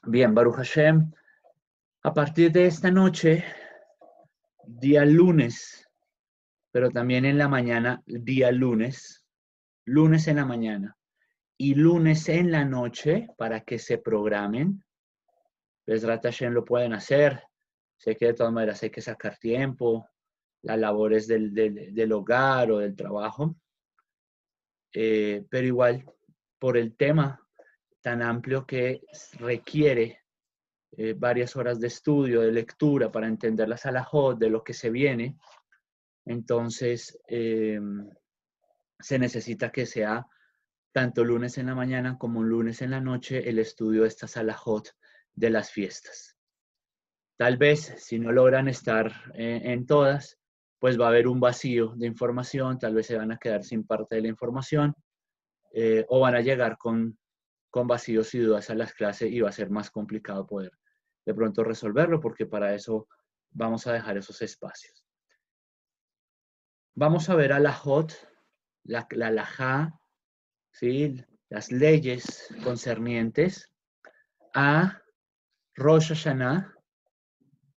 Bien, Baruch Hashem, a partir de esta noche, día lunes, pero también en la mañana, día lunes, lunes en la mañana y lunes en la noche, para que se programen. Bezrat Hashem lo pueden hacer. Sé que de todas maneras hay que sacar tiempo, las labores del hogar o del trabajo, pero igual, por el tema tan amplio que requiere varias horas de estudio, de lectura para entender las halajot, de lo que se viene, entonces se necesita que sea tanto lunes en la mañana como lunes en la noche el estudio de estas halajot de las fiestas. Tal vez si no logran estar en todas, pues va a haber un vacío de información, tal vez se van a quedar sin parte de la información o van a llegar con vacíos y dudas a las clases y va a ser más complicado poder de pronto resolverlo, porque para eso vamos a dejar esos espacios. Vamos a ver a la HOT, la halajá, ¿sí? Las leyes concernientes a Rosh Hashanah,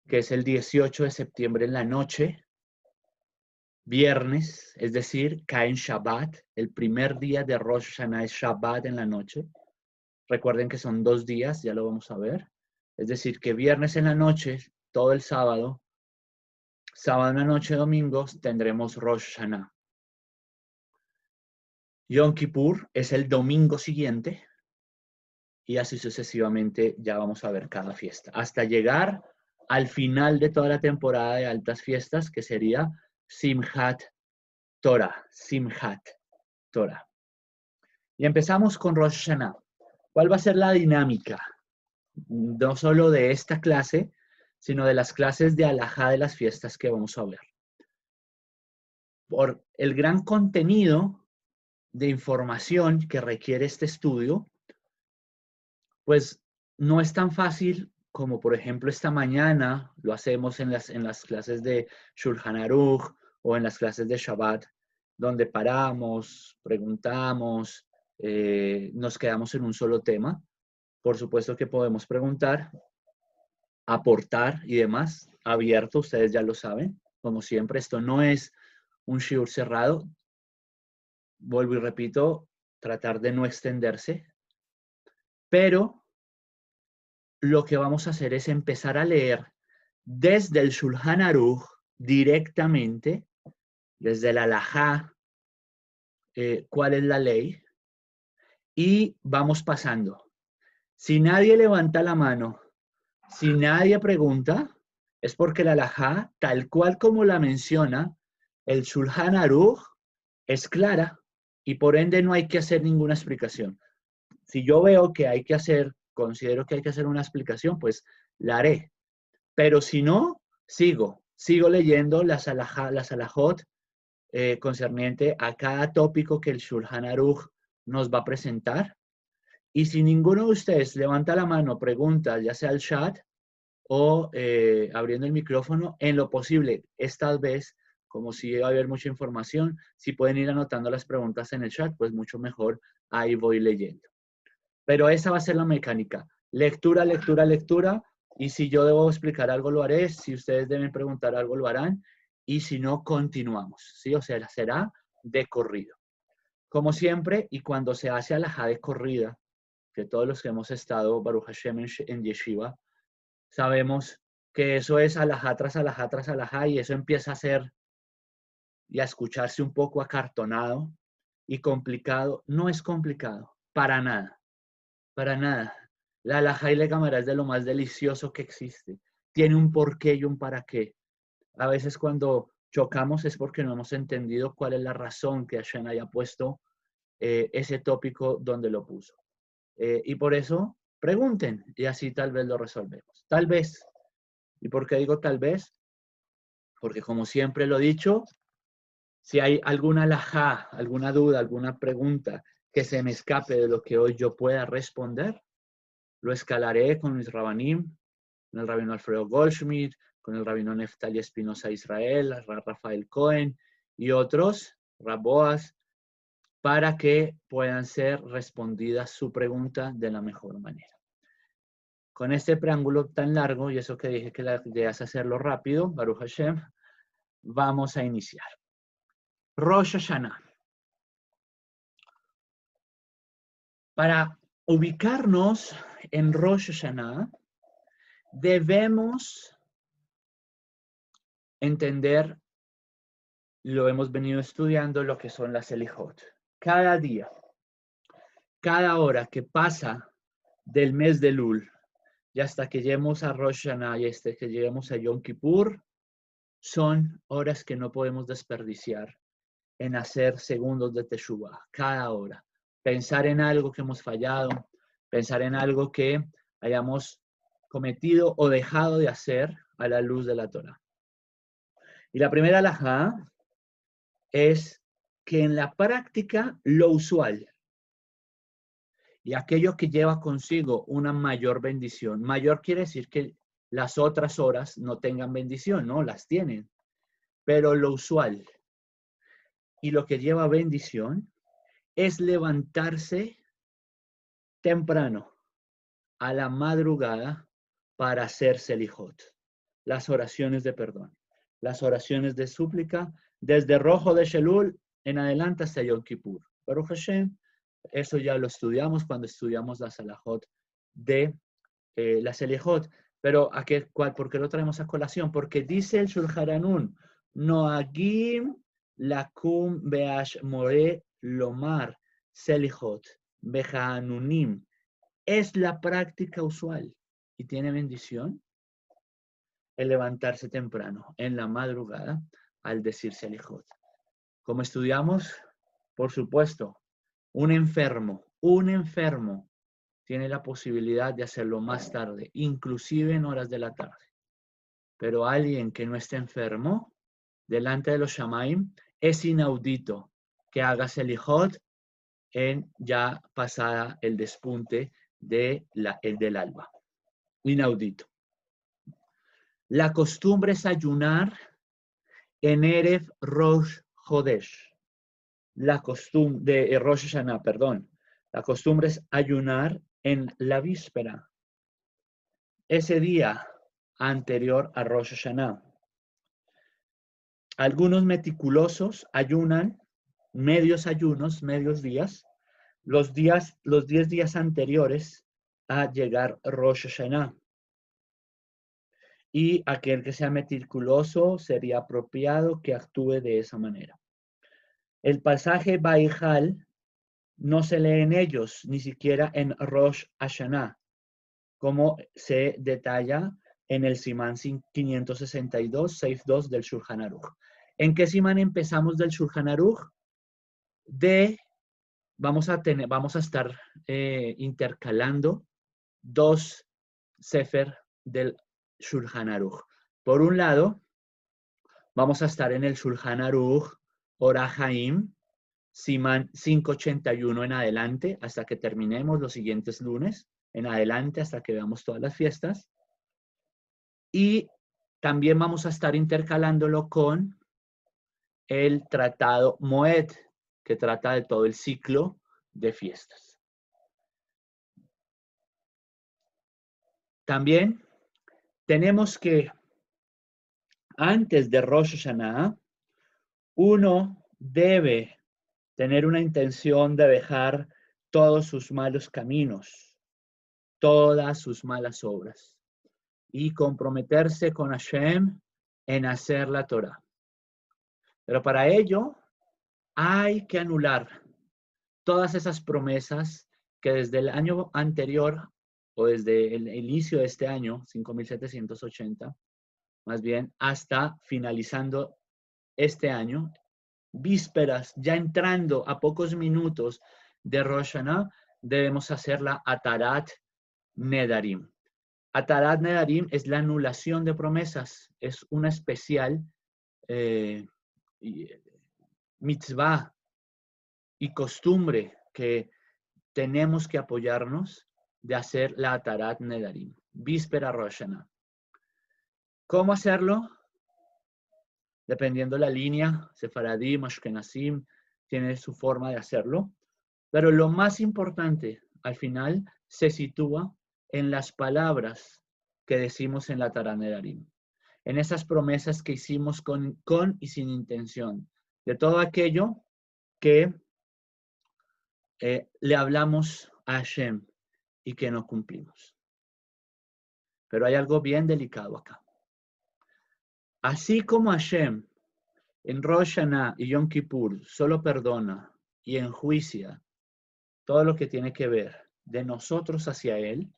que es el 18 de septiembre en la noche, viernes, es decir, cae en Shabbat. El primer día de Rosh Hashanah es Shabbat en la noche. Recuerden que son 2 días, ya lo vamos a ver. Es decir, que viernes en la noche, todo el sábado, sábado en la noche, domingo, tendremos Rosh Hashanah. Yom Kippur es el domingo siguiente y así sucesivamente ya vamos a ver cada fiesta. Hasta llegar al final de toda la temporada de altas fiestas, que sería Simchat Torah. Simchat Torah. Y empezamos con Rosh Hashanah. ¿Cuál va a ser la dinámica? No solo de esta clase, sino de las clases de halajá de las fiestas que vamos a ver. Por el gran contenido de información que requiere este estudio, pues no es tan fácil como, por ejemplo, esta mañana lo hacemos en las clases de Shulchan Aruch o en las clases de Shabbat, donde paramos, preguntamos, nos quedamos en un solo tema. Por supuesto que podemos preguntar, aportar y demás, abierto, ustedes ya lo saben. Como siempre, esto no es un shiur cerrado. Vuelvo y repito, tratar de no extenderse, pero lo que vamos a hacer es empezar a leer desde el Shulchan Aruch directamente, desde el halajá, cuál es la ley, y vamos pasando. Si nadie levanta la mano, si nadie pregunta, es porque la halajá, tal cual como la menciona el Shulchan Aruch, es clara y por ende no hay que hacer ninguna explicación. Si yo veo que hay que hacer, considero que hay que hacer una explicación, pues la haré. Pero si no, sigo leyendo las halajot concerniente a cada tópico que el Shulchan Aruch nos va a presentar. Y si ninguno de ustedes levanta la mano, pregunta, ya sea el chat o abriendo el micrófono, en lo posible, esta vez, como si va a haber mucha información, si pueden ir anotando las preguntas en el chat, pues mucho mejor, ahí voy leyendo. Pero esa va a ser la mecánica. Lectura, lectura, lectura. Y si yo debo explicar algo, lo haré. Si ustedes deben preguntar algo, lo harán. Y si no, continuamos. ¿Sí? O sea, será de corrido. Como siempre, y cuando se hace alajá de corrida, que todos los que hemos estado, Baruch Hashem, en Yeshiva, sabemos que eso es alajá tras alajá tras alajá, y eso empieza a ser y a escucharse un poco acartonado y complicado. No es complicado, para nada. Para nada. La halajá y la Gemara es de lo más delicioso que existe. Tiene un porqué y un para qué. A veces cuando chocamos es porque no hemos entendido cuál es la razón que Hashem haya puesto ese tópico donde lo puso. Y por eso pregunten y así tal vez lo resolvemos. Tal vez. ¿Y por qué digo tal vez? Porque como siempre lo he dicho, si hay alguna halajá, alguna duda, alguna pregunta que se me escape de lo que hoy yo pueda responder, lo escalaré con mis rabanim, con el rabino Alfredo Goldschmidt, con el rabino Neftali Espinosa Israel, Rafael Cohen y otros, Raboas, para que puedan ser respondidas su pregunta de la mejor manera. con este preámbulo tan largo, y eso que dije que la idea es hacerlo rápido, Baruch Hashem, vamos a iniciar. Rosh Hashanah. Para ubicarnos en Rosh Hashanah, debemos entender, lo hemos venido estudiando, lo que son las Selijot. Cada día, cada hora que pasa del mes de Elul, y hasta que lleguemos a Rosh Hashanah y hasta que lleguemos a Yom Kippur, son horas que no podemos desperdiciar en hacer segundos de Teshuvah, cada hora. Pensar en algo que hemos fallado, pensar en algo que hayamos cometido o dejado de hacer a la luz de la Torah. Y la primera alajá es que en la práctica lo usual y aquello que lleva consigo una mayor bendición. Mayor quiere decir que las otras horas no tengan bendición, no, las tienen. Pero lo usual y lo que lleva bendición es levantarse temprano, a la madrugada, para hacer Selijot, las oraciones de perdón, las oraciones de súplica, desde Rojo de Shelul en adelante hasta Yom Kippur. Baruch Hashem, eso ya lo estudiamos cuando estudiamos la Salahot de la Selijot. Pero ¿por qué lo traemos a colación? Porque dice el Shulchan Aruch, Noagim lakum beash more lomar Selijot behanunim. Es la práctica usual y tiene bendición el levantarse temprano, en la madrugada, al decir Selijot. Como estudiamos, por supuesto, un enfermo tiene la posibilidad de hacerlo más tarde, inclusive en horas de la tarde. Pero alguien que no esté enfermo, delante de los Shamaim, es inaudito que haga Selijot en ya pasada el despunte del alba. Inaudito. La costumbre es ayunar en Erev Rosh Chodesh. La costumbre de Rosh Hashanah, perdón. La costumbre es ayunar en la víspera. Ese día anterior a Rosh Hashanah. Algunos meticulosos ayunan medios ayunos, medios días, los 10 días anteriores a llegar Rosh Hashanah. Y aquel que sea meticuloso sería apropiado que actúe de esa manera. El pasaje Baijal no se lee en ellos, ni siquiera en Rosh Hashanah, como se detalla en el Simán 562, 6.2 del Shulchan Aruch. ¿En qué Simán empezamos del Shulchan Aruch? Vamos a estar intercalando dos sefer del Shulchan Aruch. Por un lado, vamos a estar en el Shulchan Aruch Orach Haim, Simán 581 en adelante, hasta que terminemos los siguientes lunes, en adelante hasta que veamos todas las fiestas. Y también vamos a estar intercalándolo con el tratado Moed, que trata de todo el ciclo de fiestas. También tenemos que, antes de Rosh Hashanah, uno debe tener una intención de dejar todos sus malos caminos, todas sus malas obras, y comprometerse con Hashem en hacer la Torah. Pero para ello hay que anular todas esas promesas que desde el año anterior o desde el inicio de este año, 5780, más bien, hasta finalizando este año, vísperas, ya entrando a pocos minutos de Rosh Hashanah, debemos hacer la Atarat Nedarim. Atarat Nedarim es la anulación de promesas, es una especial mitzvah y costumbre que tenemos que apoyarnos de hacer la Atarat Nedarim, víspera Rosh Hashanah. ¿Cómo hacerlo? Dependiendo la línea, Sefaradim, Ashkenazim, tiene su forma de hacerlo. Pero lo más importante, al final, se sitúa en las palabras que decimos en la Tarán Nedarim, en esas promesas que hicimos con y sin intención, de todo aquello que le hablamos a Hashem y que no cumplimos. Pero hay algo bien delicado acá. Así como Hashem en Rosh Hashanah y Yom Kippur solo perdona y enjuicia todo lo que tiene que ver de nosotros hacia Él,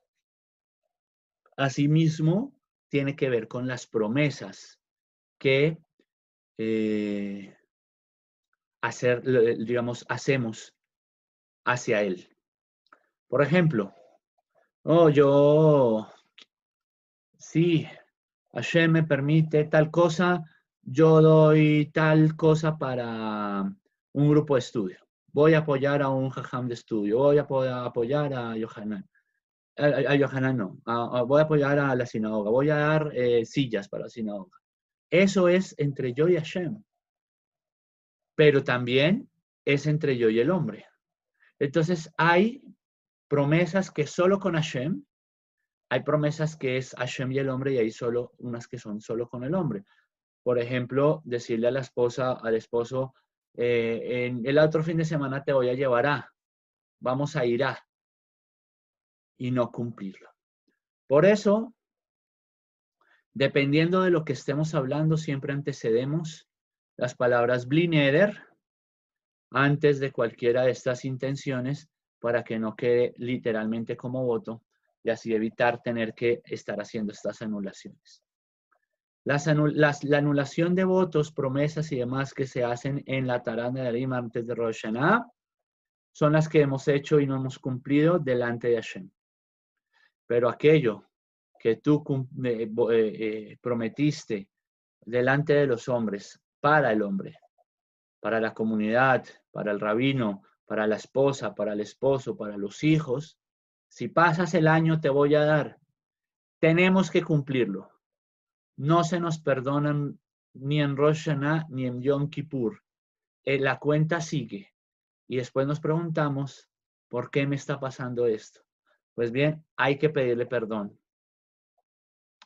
asimismo tiene que ver con las promesas que hacemos hacia Él. Por ejemplo, sí, Hashem me permite tal cosa, yo doy tal cosa para un grupo de estudio. Voy a apoyar a un jajam de estudio, voy a apoyar a Yohanan. A Yohanan no, voy a apoyar a la sinagoga, voy a dar sillas para la sinagoga. Eso es entre yo y Hashem. Pero también es entre yo y el hombre. Entonces hay promesas que solo con Hashem, hay promesas que es Hashem y el hombre y hay solo unas que son solo con el hombre. Por ejemplo, decirle a la esposa, al esposo, en el otro fin de semana te voy a llevar vamos a ir y no cumplirlo. Por eso, dependiendo de lo que estemos hablando, siempre antecedemos las palabras bli neder antes de cualquiera de estas intenciones para que no quede literalmente como voto y así evitar tener que estar haciendo estas anulaciones. La anulación de votos, promesas y demás que se hacen en la Tarán Nedarim antes de Rosh Hashanah son las que hemos hecho y no hemos cumplido delante de Hashem. Pero aquello que tú prometiste delante de los hombres, para el hombre, para la comunidad, para el rabino, para la esposa, para el esposo, para los hijos, si pasas el año te voy a dar. Tenemos que cumplirlo. No se nos perdonan ni en Rosh Hashanah ni en Yom Kippur. La cuenta sigue. Y después nos preguntamos, ¿por qué me está pasando esto? Pues bien, hay que pedirle perdón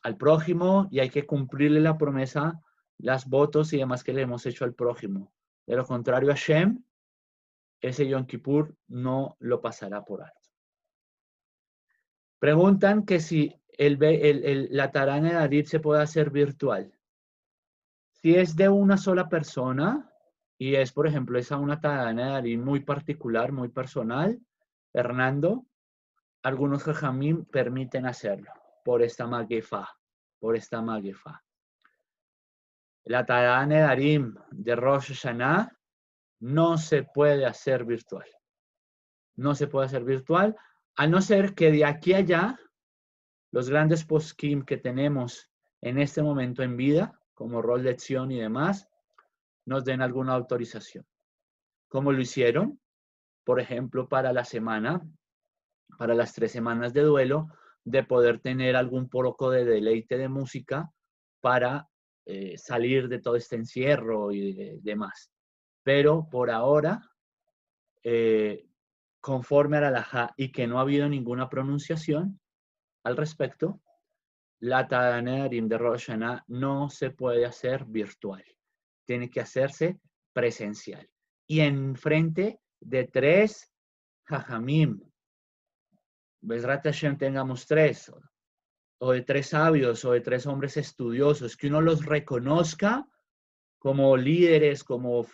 al prójimo y hay que cumplirle la promesa, las votos y demás que le hemos hecho al prójimo. De lo contrario, Hashem, ese Yom Kippur no lo pasará por alto. Preguntan que si la Tarán Nedarim se puede hacer virtual. Si es de una sola persona y es, por ejemplo, una Tarán Nedarim muy particular, muy personal, Hernando, algunos jajamim permiten hacerlo por esta maguefa. La Tarán Nedarim de Rosh Hashanah no se puede hacer virtual. No se puede hacer virtual, a no ser que de aquí a allá, los grandes poskim que tenemos en este momento en vida, como Rol Lección y demás, nos den alguna autorización. Como lo hicieron, por ejemplo, para las 3 semanas de duelo, de poder tener algún poco de deleite de música para salir de todo este encierro y demás. Pero por ahora, conforme a la halajá y que no ha habido ninguna pronunciación al respecto, la Tarán Nedarim de Rosh Hashanah no se puede hacer virtual. Tiene que hacerse presencial. Y en frente de 3 jajamim. Bezrat Hashem tengamos 3, o de 3 sabios, o de 3 hombres estudiosos, que uno los reconozca como líderes, como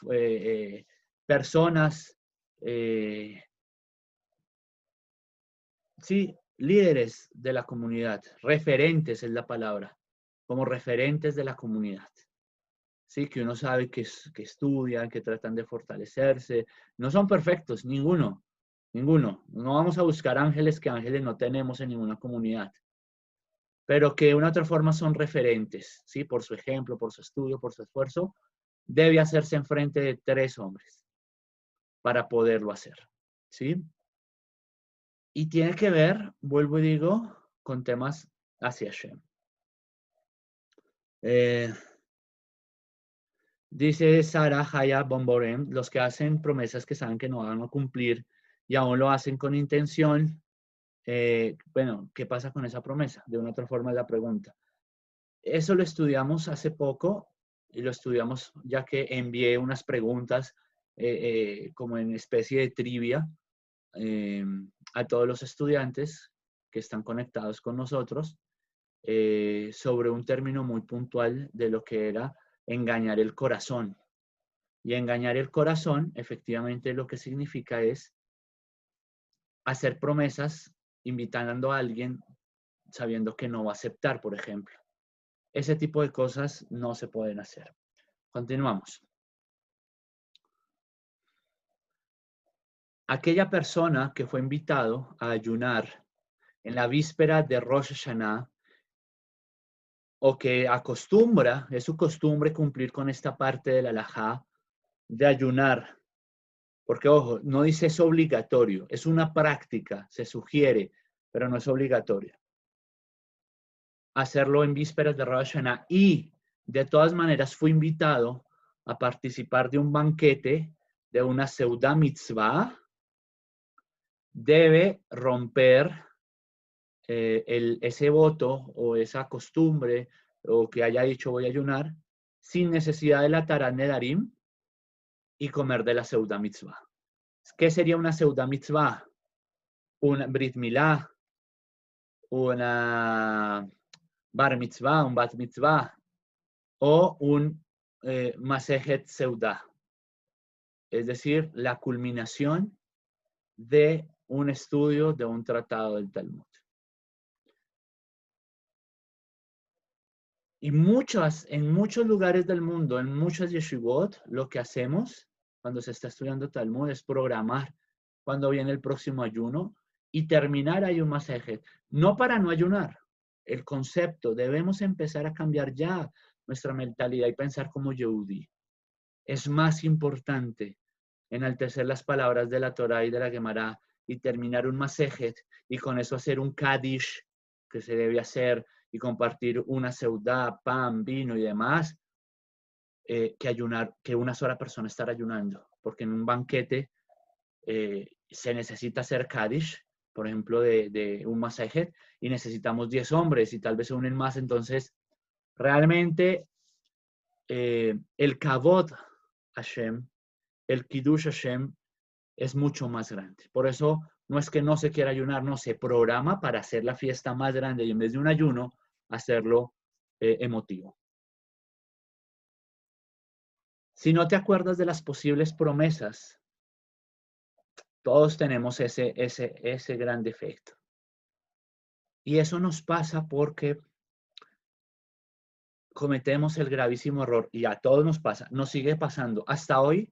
personas, sí, líderes de la comunidad, referentes es la palabra, como referentes de la comunidad. Sí, que uno sabe que estudian, que tratan de fortalecerse. No son perfectos, ninguno. No vamos a buscar ángeles que ángeles no tenemos en ninguna comunidad. Pero que de una otra forma son referentes, ¿sí? Por su ejemplo, por su estudio, por su esfuerzo, debe hacerse en frente de 3 hombres para poderlo hacer, ¿sí? Y tiene que ver, vuelvo y digo, con temas hacia Hashem. Dice Sara Haya Bomborem, los que hacen promesas que saben que no van a cumplir y aún lo hacen con intención, Bueno, ¿qué pasa con esa promesa? De una otra forma es la pregunta. Eso lo estudiamos hace poco y lo estudiamos ya que envié unas preguntas como en especie de trivia a todos los estudiantes que están conectados con nosotros sobre un término muy puntual de lo que era engañar el corazón. Y engañar el corazón, efectivamente, lo que significa es hacer promesas invitando a alguien sabiendo que no va a aceptar, por ejemplo. Ese tipo de cosas no se pueden hacer. Continuamos. Aquella persona que fue invitado a ayunar en la víspera de Rosh Hashanah o que acostumbra, es su costumbre cumplir con esta parte de la halajá de ayunar, porque ojo, no dice es obligatorio, es una práctica, se sugiere, pero no es obligatorio. Hacerlo en vísperas de Rosh Hashanah y de todas maneras fue invitado a participar de un banquete, de una seudá mitzvah, debe romper ese voto o esa costumbre o que haya dicho voy a ayunar sin necesidad de la Tarat Nedarim y comer de la seudá mitzvah. ¿Qué sería una seudá mitzvah? Un brit milá, una bar mitzvah, un bat mitzvah o un masejet seudá. Es decir, la culminación de un estudio de un tratado del Talmud. Y en muchos lugares del mundo, en muchas yeshivot, lo que hacemos cuando se está estudiando Talmud es programar cuando viene el próximo ayuno y terminar ahí un masejet. No para no ayunar. El concepto, debemos empezar a cambiar ya nuestra mentalidad y pensar como Yehudi. Es más importante enaltecer las palabras de la Torah y de la Gemara y terminar un masejet y con eso hacer un Kaddish que se debe hacer y compartir una seudá, pan, vino y demás, que ayunar, que una sola persona estar ayunando. Porque en un banquete se necesita hacer Kaddish, por ejemplo, de un masejet, y necesitamos 10 hombres y tal vez se unen más. Entonces, realmente el Kavod Hashem, el Kiddush Hashem, es mucho más grande. Por eso no es que no se quiera ayunar, no, se programa para hacer la fiesta más grande y en vez de un ayuno, hacerlo emotivo. Si no te acuerdas de las posibles promesas, todos tenemos ese gran defecto. Y eso nos pasa porque cometemos el gravísimo error, y a todos nos pasa, nos sigue pasando hasta hoy,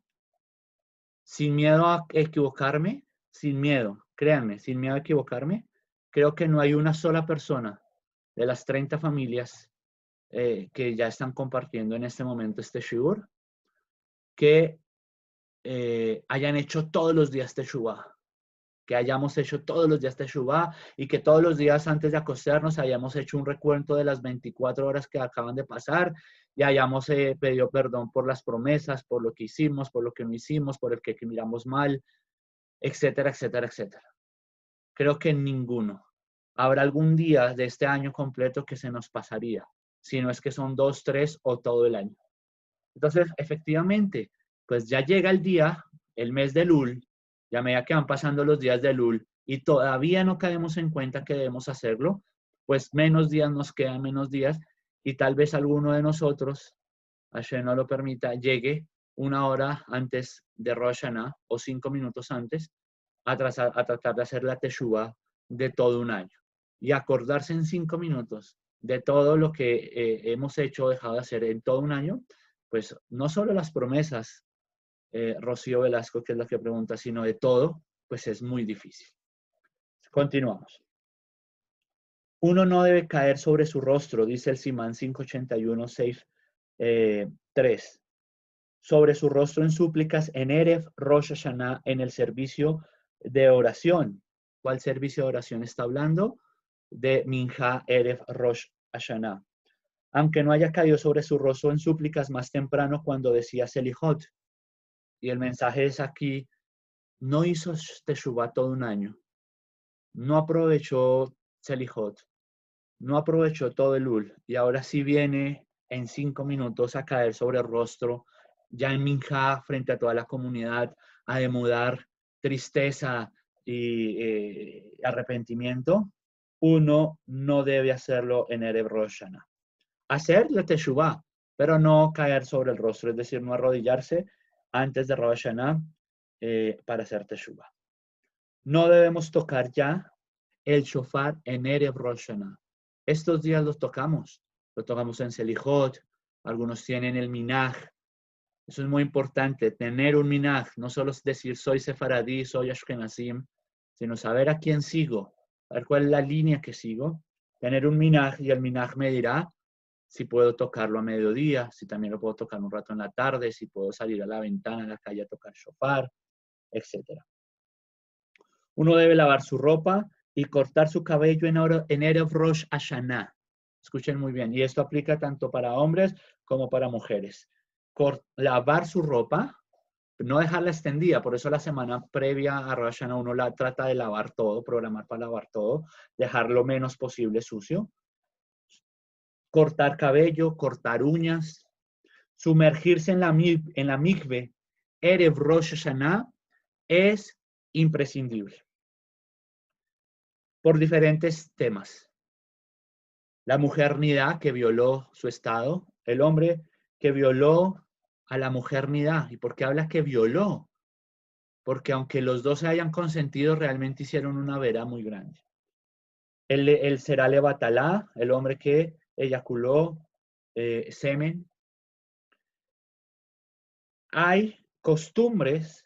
sin miedo a equivocarme, sin miedo, créanme, sin miedo a equivocarme, creo que no hay una sola persona de las 30 familias que ya están compartiendo en este momento este shiur, que hayan hecho todos los días Teshuvah, que hayamos hecho todos los días Teshuvah y que todos los días antes de acostarnos hayamos hecho un recuento de las 24 horas que acaban de pasar y hayamos pedido perdón por las promesas, por lo que hicimos, por lo que no hicimos, por el que miramos mal, etcétera, etcétera, etcétera. Creo que ninguno. Habrá algún día de este año completo que se nos pasaría, si no es que son 2, 3 o todo el año. Entonces, efectivamente, pues ya llega el día, el mes de Elul, ya a medida que van pasando los días de Elul y todavía no caemos en cuenta que debemos hacerlo, pues menos días nos quedan, menos días, y tal vez alguno de nosotros, Hashem no lo permita, llegue una hora antes de Rosh Hashanah o 5 minutos antes a tratar de hacer la Teshuvah de todo un año y acordarse en 5 minutos de todo lo que hemos hecho o dejado de hacer en todo un año, pues no solo las promesas, Rocío Velasco, que es la que pregunta, sino de todo, pues es muy difícil. Continuamos. Uno no debe caer sobre su rostro, dice el Simán 581, 6, 3. Sobre su rostro en súplicas en Erev Rosh Hashanah, en el servicio de oración. ¿Cuál servicio de oración está hablando? De Minha Erev Rosh Hashanah. Aunque no haya caído sobre su rostro en súplicas más temprano cuando decía Selijot. Y el mensaje es aquí, no hizo Teshuvah todo un año. no aprovechó Selijot, no aprovechó todo el Lul y ahora sí viene en 5 minutos a caer sobre el rostro, ya en Minjá, frente a toda la comunidad, a demudar tristeza y arrepentimiento, uno no debe hacerlo en Erev Rosh Hashanah. Hacer la teshuvah, pero no caer sobre el rostro, es decir, no arrodillarse antes de Rosh Hashanah para hacer teshuvah. No debemos tocar ya el shofar en Erev Rosh Hashanah. Estos días los tocamos. Lo tocamos en Selijot, algunos tienen el minaj. Eso es muy importante, tener un minaj. No solo es decir soy sefaradí, soy ashkenazim, sino saber a quién sigo, saber cuál es la línea que sigo. Tener un minaj y el minaj me dirá si puedo tocarlo a mediodía, si también lo puedo tocar un rato en la tarde, si puedo salir a la ventana, a la calle a tocar shofar, etc. Uno debe lavar su ropa y cortar su cabello en Erev Rosh Hashanah. Escuchen muy bien. Y esto aplica tanto para hombres como para mujeres. Lavar su ropa, no dejarla extendida. Por eso la semana previa a Rosh Hashanah uno la trata de lavar todo, programar para lavar todo, dejar lo menos posible sucio. Cortar cabello, cortar uñas, sumergirse en la mikve Erev Rosh Hashanah es imprescindible por diferentes temas. La mujer nidá que violó su estado, el hombre que violó a la mujer nidá. ¿Y por qué habla que violó? Porque aunque los dos se hayan consentido, realmente hicieron una vera muy grande. El será levatalá, el hombre que eyaculó semen. Hay costumbres.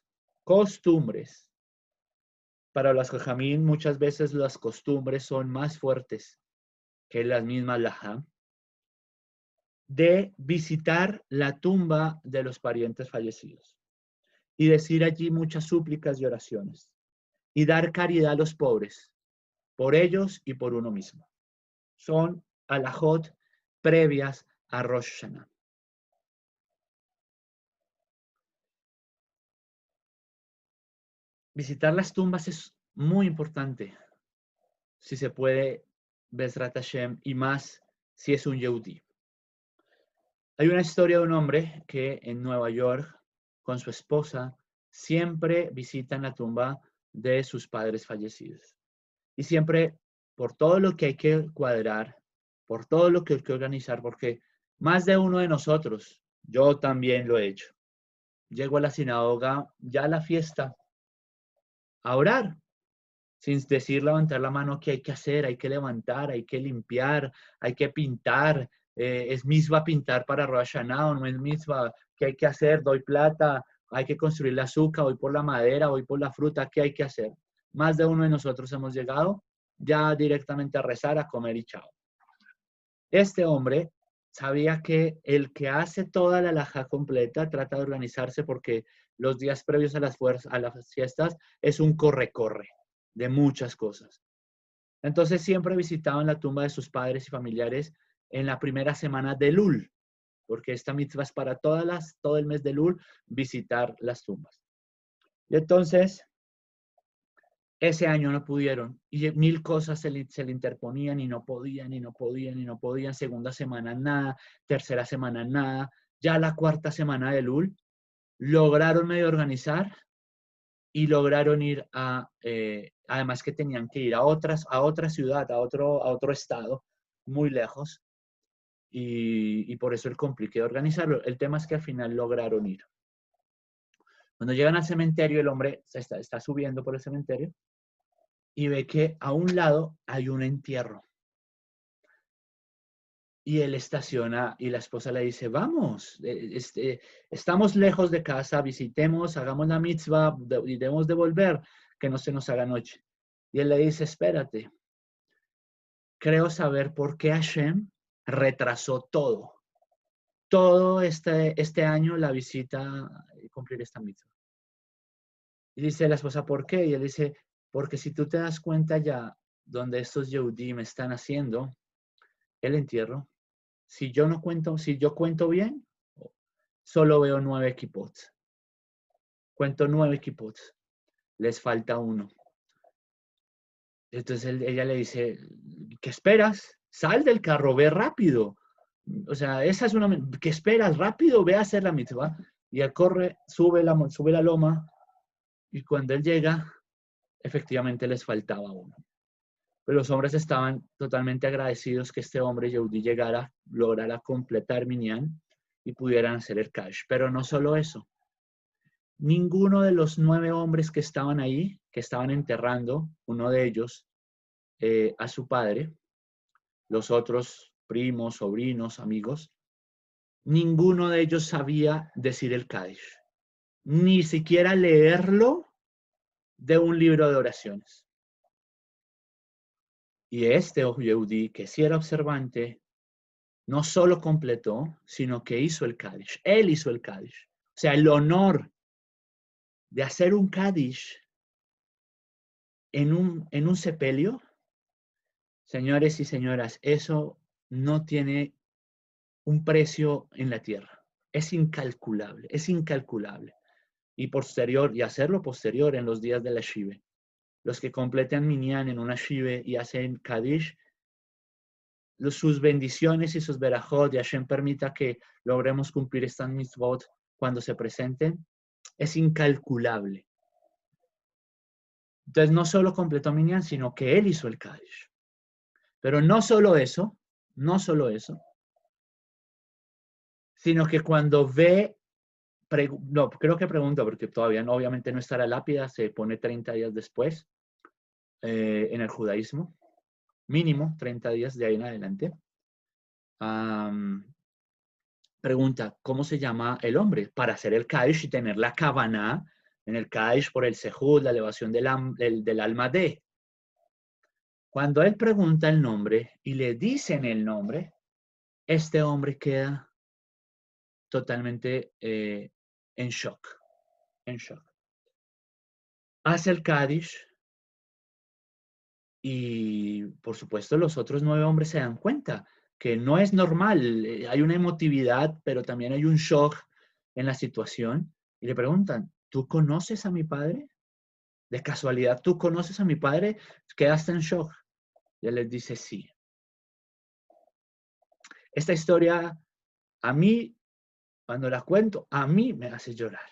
Para los jajamín muchas veces las costumbres son más fuertes que las mismas lajá, de visitar la tumba de los parientes fallecidos y decir allí muchas súplicas y oraciones y dar caridad a los pobres, por ellos y por uno mismo. Son alajot previas a Rosh Hashanah. Visitar las tumbas es muy importante, si se puede, Bezrat Hashem, y más si es un Yehudí. Hay una historia de un hombre que en Nueva York, con su esposa, siempre visitan la tumba de sus padres fallecidos. Y siempre, por todo lo que hay que cuadrar, por todo lo que hay que organizar, porque más de uno de nosotros, yo también lo he hecho, llego a la sinagoga, ya a la fiesta, a orar, sin decir levantar la mano que hay que hacer, hay que levantar, hay que limpiar, hay que pintar, es misma pintar para Rosh Hashanah, no es misma, ¿qué hay que hacer? Doy plata, hay que construir la azúcar, voy por la madera, voy por la fruta, ¿qué hay que hacer? Más de uno de nosotros hemos llegado ya directamente a rezar, a comer y chao. Este hombre sabía que el que hace toda la alajá completa trata de organizarse porque los días previos a las fiestas es un corre-corre de muchas cosas. Entonces siempre visitaban la tumba de sus padres y familiares en la primera semana de Lul, porque esta mitzvah es para todo el mes de Lul, visitar las tumbas. Y entonces, ese año no pudieron y mil cosas se le interponían y no podían, y no podían, y no podían. Segunda semana nada, tercera semana nada. Ya la cuarta semana de Lul lograron medio organizar y lograron ir además que tenían que ir a otra ciudad, a otro estado, muy lejos, y por eso el compliqué de organizarlo. El tema es que al final lograron ir. Cuando llegan al cementerio, el hombre está subiendo por el cementerio y ve que a un lado hay un entierro. Y él estaciona y la esposa le dice, vamos, estamos lejos de casa, visitemos, hagamos la mitzvah y debemos de volver, que no se nos haga noche. Y él le dice, espérate, creo saber por qué Hashem retrasó todo este año la visita y cumplir esta mitzvah. Y dice la esposa, ¿por qué? Y él dice, porque si tú te das cuenta ya donde estos Yehudim están haciendo el entierro, si yo cuento bien, solo veo 9 kibbutz. Cuento 9 kibbutz. Les falta uno. Entonces ella le dice, ¿qué esperas? Sal del carro, ve rápido. O sea, esa es una... ¿Qué esperas? Rápido, ve a hacer la mitzvah. Y él corre, sube la loma, y cuando él llega, efectivamente les faltaba uno. Pero los hombres estaban totalmente agradecidos que este hombre Yehudí llegara, lograra completar Minyan y pudieran hacer el Kaddish. Pero no solo eso. Ninguno de los 9 hombres que estaban ahí, que estaban enterrando, uno de ellos, a su padre, los otros primos, sobrinos, amigos, ninguno de ellos sabía decir el Kaddish, ni siquiera leerlo de un libro de oraciones. Y este Yehudí, que sí era observante, no solo completó, sino que hizo el Kaddish. Él hizo el Kaddish. O sea, el honor de hacer un Kaddish en un sepelio, señores y señoras, eso no tiene un precio en la tierra. Es incalculable, es incalculable. Y hacerlo posterior en los días de la Shive. Los que completan Minyan en una Shive y hacen Kaddish, sus bendiciones y sus berajot, y Hashem permita que logremos cumplir estas mitzvot cuando se presenten, es incalculable. Entonces, no solo completó Minyan, sino que él hizo el Kaddish. Pero no solo eso, sino que cuando ve, no, creo que pregunta, porque todavía no, obviamente no está la lápida, se pone 30 días después en el judaísmo, mínimo 30 días de ahí en adelante. Pregunta, ¿cómo se llama el hombre? Para hacer el Kaddish y tener la Kavaná en el Kaddish por el Sehud, la elevación del alma de. Cuando él pregunta el nombre y le dicen el nombre, este hombre queda totalmente en shock. Hace el Kaddish y, por supuesto, los otros 9 hombres se dan cuenta que no es normal. Hay una emotividad, pero también hay un shock en la situación. Y le preguntan, ¿tú conoces a mi padre? ¿De casualidad tú conoces a mi padre? Quedaste en shock. Y él les dice, sí. Esta historia, a mí, cuando la cuento, a mí me hace llorar.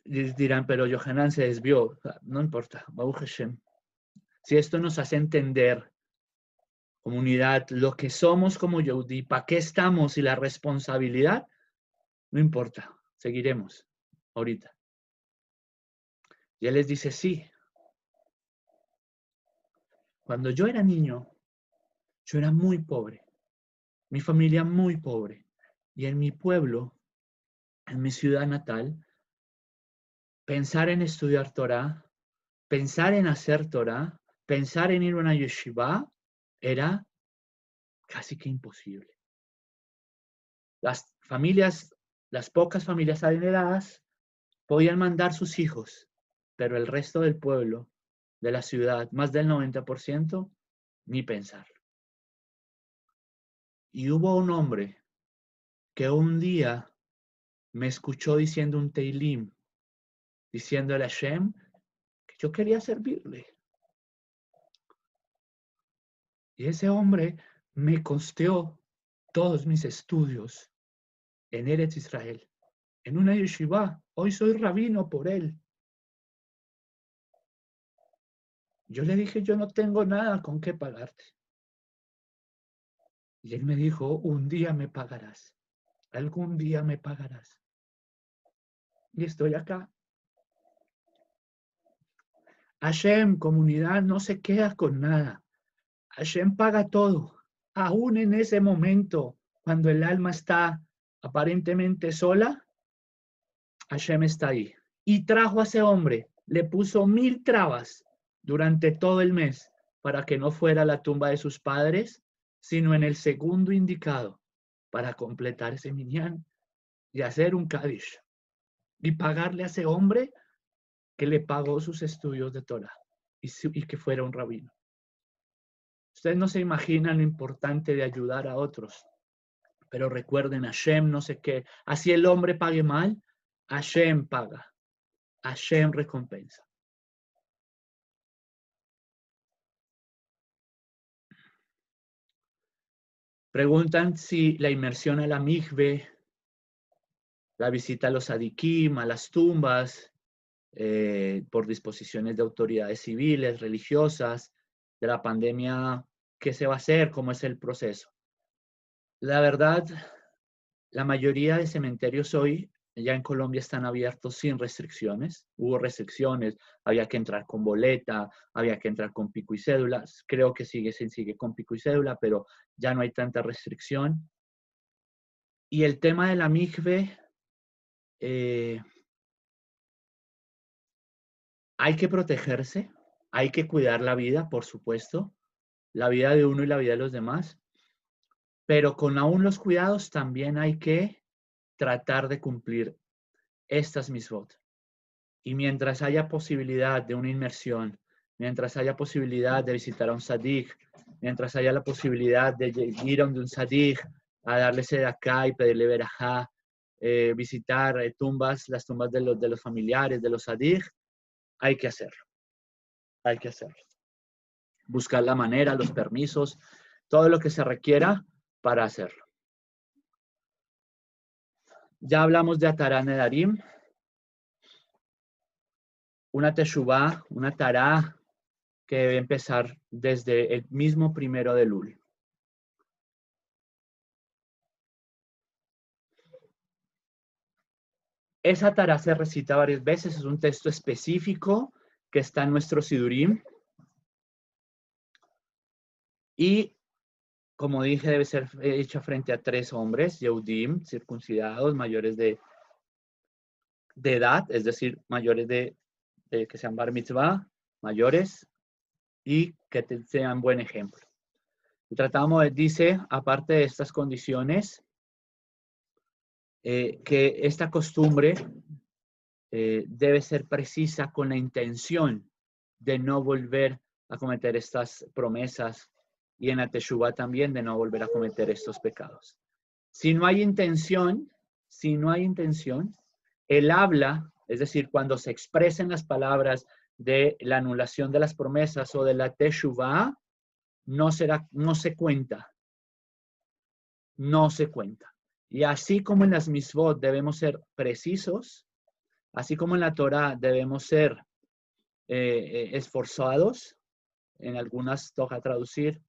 Y dirán, pero Yohanan se desvió. No importa, Baruch Hashem. Si esto nos hace entender, comunidad, lo que somos como Yehudí, para qué estamos y la responsabilidad, no importa, seguiremos ahorita. Y él les dice, sí. Cuando yo era niño, yo era muy pobre, mi familia muy pobre. Y en mi pueblo, en mi ciudad natal, pensar en estudiar Torah, pensar en hacer Torah, pensar en ir a una yeshiva, era casi que imposible. Las familias, las pocas familias adineradas, podían mandar sus hijos, pero el resto del pueblo, de la ciudad, más del 90%, ni pensar. Y hubo un hombre que un día me escuchó diciendo un Teilim, diciéndole a Hashem que yo quería servirle. Y ese hombre me costeó todos mis estudios en Eretz Israel, en una yeshiva. Hoy soy rabino por él. Yo le dije, yo no tengo nada con qué pagarte. Y él me dijo, un día me pagarás. Algún día me pagarás. Y estoy acá. Hashem, comunidad, no se queda con nada. Hashem paga todo. Aún en ese momento, cuando el alma está aparentemente sola, Hashem está ahí. Y trajo a ese hombre, le puso 1000 trabas durante todo el mes para que no fuera a la tumba de sus padres, sino en el segundo indicado para completar ese minyan y hacer un Kaddish. Y pagarle a ese hombre que le pagó sus estudios de Torah y que fuera un rabino. Ustedes no se imaginan lo importante de ayudar a otros, pero recuerden, Hashem no sé qué, así el hombre pague mal, Hashem paga. Hashem recompensa. Preguntan si la inmersión a la mikve, la visita a los adikim, a las tumbas, por disposiciones de autoridades civiles, religiosas, de la pandemia, ¿qué se va a hacer? ¿Cómo es el proceso? La verdad, la mayoría de cementerios hoy ya en Colombia están abiertos sin restricciones. Hubo restricciones, había que entrar con boleta, había que entrar con pico y cédula. Creo que se sigue con pico y cédula, pero ya no hay tanta restricción. Y el tema de la mikve, hay que protegerse, hay que cuidar la vida, por supuesto, la vida de uno y la vida de los demás, pero con aún los cuidados también hay que tratar de cumplir estas misbot. Y mientras haya posibilidad de una inmersión, mientras haya posibilidad de visitar a un sadik, mientras haya la posibilidad de ir a un sadik, a darle sedacá y pedirle verajá, visitar tumbas, las tumbas de los familiares, de los sadik, hay que hacerlo. Hay que hacerlo. Buscar la manera, los permisos, todo lo que se requiera para hacerlo. Ya hablamos de Atará Nedarim, una teshuvá, una tará que debe empezar desde el mismo 1 de Elul. Esa tará se recita varias veces, es un texto específico que está en nuestro Sidurim. Y, como dije, debe ser hecha frente a 3 hombres, Yehudim, circuncidados, mayores de edad, es decir, mayores de que sean bar mitzvah, mayores, y que sean buen ejemplo. El Tratado Moed dice, aparte de estas condiciones, que esta costumbre debe ser precisa con la intención de no volver a cometer estas promesas y en la Teshuvah también de no volver a cometer estos pecados. Si no hay intención, el habla, es decir, cuando se expresen las palabras de la anulación de las promesas o de la Teshuvah, no se cuenta. No se cuenta. Y así como en las misbot debemos ser precisos, así como en la Torah debemos ser esforzados, en algunas toca traducir,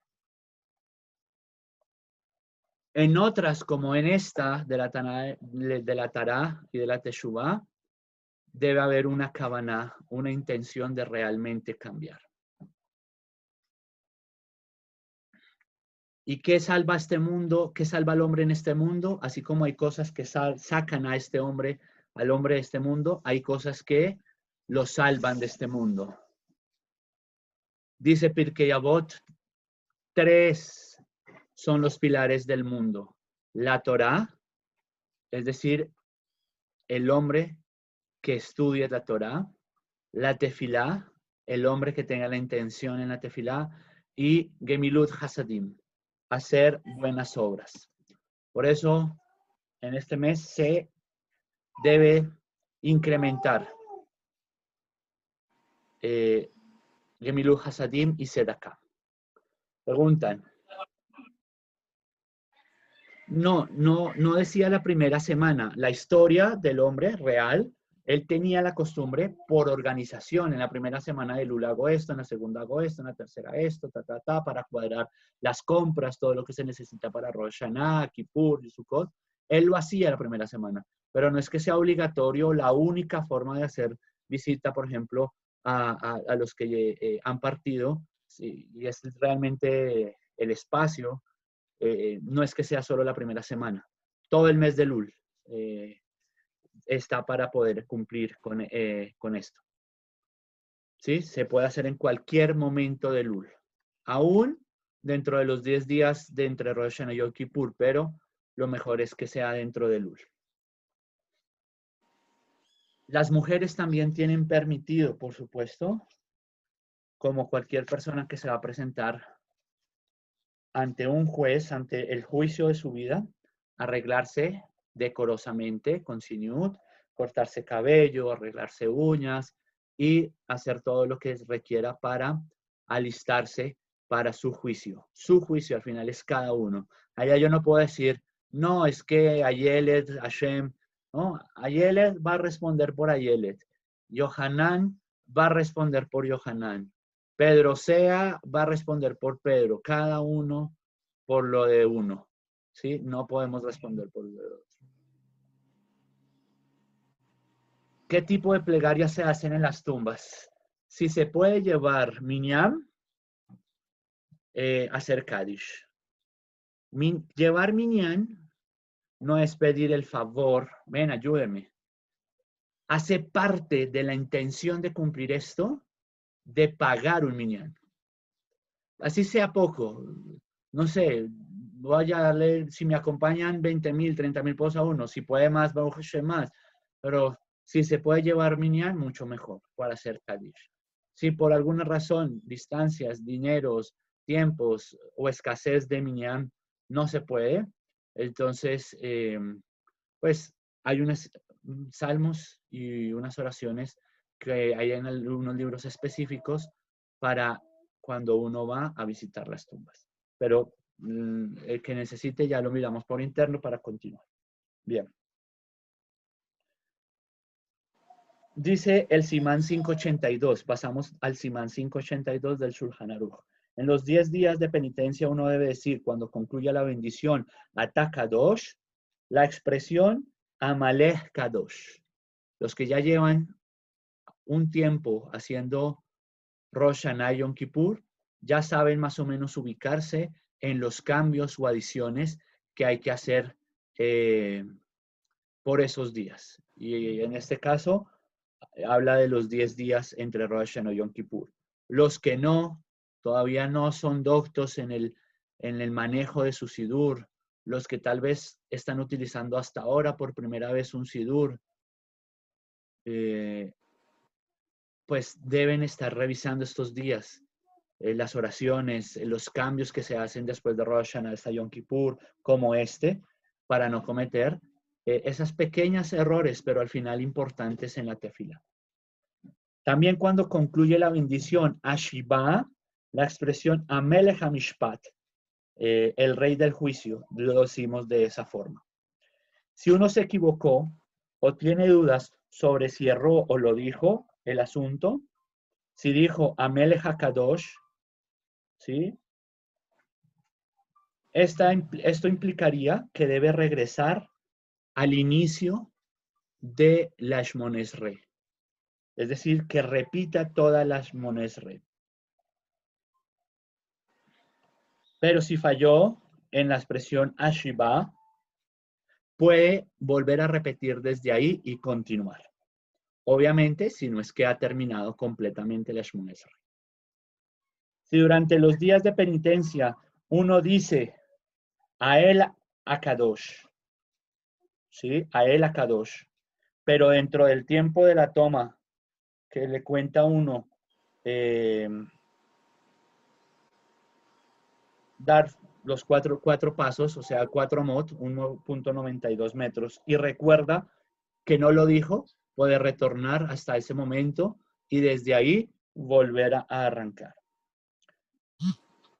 en otras como en esta de la Tará y de la Teshuvah, debe haber una kavaná, una intención de realmente cambiar. ¿Y qué salva a este mundo? ¿Qué salva al hombre en este mundo? Así como hay cosas que sacan a este hombre, al hombre de este mundo, hay cosas que lo salvan de este mundo. Dice Pirkei Avot, 3 son los pilares del mundo. La Torá, es decir, el hombre que estudie la Torá, la tefilá, el hombre que tenga la intención en la tefilá, y Gemilut Hasadim, hacer buenas obras. Por eso, en este mes se debe incrementar Gemilut Hasadim y Sedaka. Preguntan. No decía la primera semana. La historia del hombre real, él tenía la costumbre por organización. En la primera semana de Lula hago esto, en la segunda hago esto, en la tercera esto, para cuadrar las compras, todo lo que se necesita para Rosh Hashanah, Kippur y Sukkot. Él lo hacía la primera semana, pero no es que sea obligatorio la única forma de hacer visita, por ejemplo, a los que han partido, sí, y es realmente el espacio. No es que sea solo la primera semana. Todo el mes de Elul está para poder cumplir con esto. ¿Sí? Se puede hacer en cualquier momento de Elul. Aún dentro de los 10 días de entre Rosh Hashanah y Yom Kippur, pero lo mejor es que sea dentro de Elul. Las mujeres también tienen permitido, por supuesto, como cualquier persona que se va a presentar ante un juez, ante el juicio de su vida, arreglarse decorosamente, con siniut, cortarse cabello, arreglarse uñas y hacer todo lo que requiera para alistarse para su juicio. Su juicio al final es cada uno. Allá yo no puedo decir, no, es que Ayelet, Hashem, no, Ayelet va a responder por Ayelet. Yohanan va a responder por Yohanan. Pedro Sea va a responder por Pedro. Cada uno por lo de uno. ¿Sí? No podemos responder por lo de otro. ¿Qué tipo de plegarias se hacen en las tumbas? Si se puede llevar minyan, hacer Kaddish. Llevar minyan no es pedir el favor, ven, ayúdeme. Hace parte de la intención de cumplir esto, de pagar un minyan. Así sea poco, no sé, voy a darle, si me acompañan 20,000, 30,000 pesos a uno, si puede más, más, pero si se puede llevar minyan, mucho mejor para hacer Kaddish. Si por alguna razón, distancias, dineros, tiempos o escasez de minyan no se puede, entonces, pues hay unos salmos y unas oraciones que hay en algunos libros específicos para cuando uno va a visitar las tumbas. Pero el que necesite ya lo miramos por interno para continuar. Bien. Dice el Simán 582, pasamos al Simán 582 del Shulchan Aruch. En los 10 días de penitencia uno debe decir, cuando concluya la bendición, Ata Kadosh, la expresión Amalek Kadosh. Los que ya llevan un tiempo haciendo Rosh Hashanah y Yom Kippur, ya saben más o menos ubicarse en los cambios o adiciones que hay que hacer por esos días. Y en este caso, habla de los 10 días entre Rosh Hashanah y Yom Kippur. Los que no, todavía no son doctos en el manejo de su sidur, los que tal vez están utilizando hasta ahora por primera vez un sidur, pues deben estar revisando estos días, las oraciones, los cambios que se hacen después de Rosh Hashanah hasta Yom Kippur, como este, para no cometer esas pequeños errores, pero al final importantes en la tefila. También cuando concluye la bendición Ashiba, la expresión Amelech HaMishpat, el rey del juicio, lo decimos de esa forma. Si uno se equivocó o tiene dudas sobre si erró o lo dijo el asunto, si dijo Amelech HaKadosh, ¿sí? Esto implicaría que debe regresar al inicio de la Shmon Esrei. Es decir, que repita toda la Shmon Esrei. Pero si falló en la expresión Ashiba, puede volver a repetir desde ahí y continuar. Obviamente, si no es que ha terminado completamente la Shmon Esrei. Si durante los días de penitencia uno dice a él Akadosh, ¿sí? A él Akadosh, pero dentro del tiempo de la toma que le cuenta uno, dar los cuatro pasos, o sea, 4 mot, 1.92 metros, y recuerda que no lo dijo, puede retornar hasta ese momento y desde ahí volver a arrancar.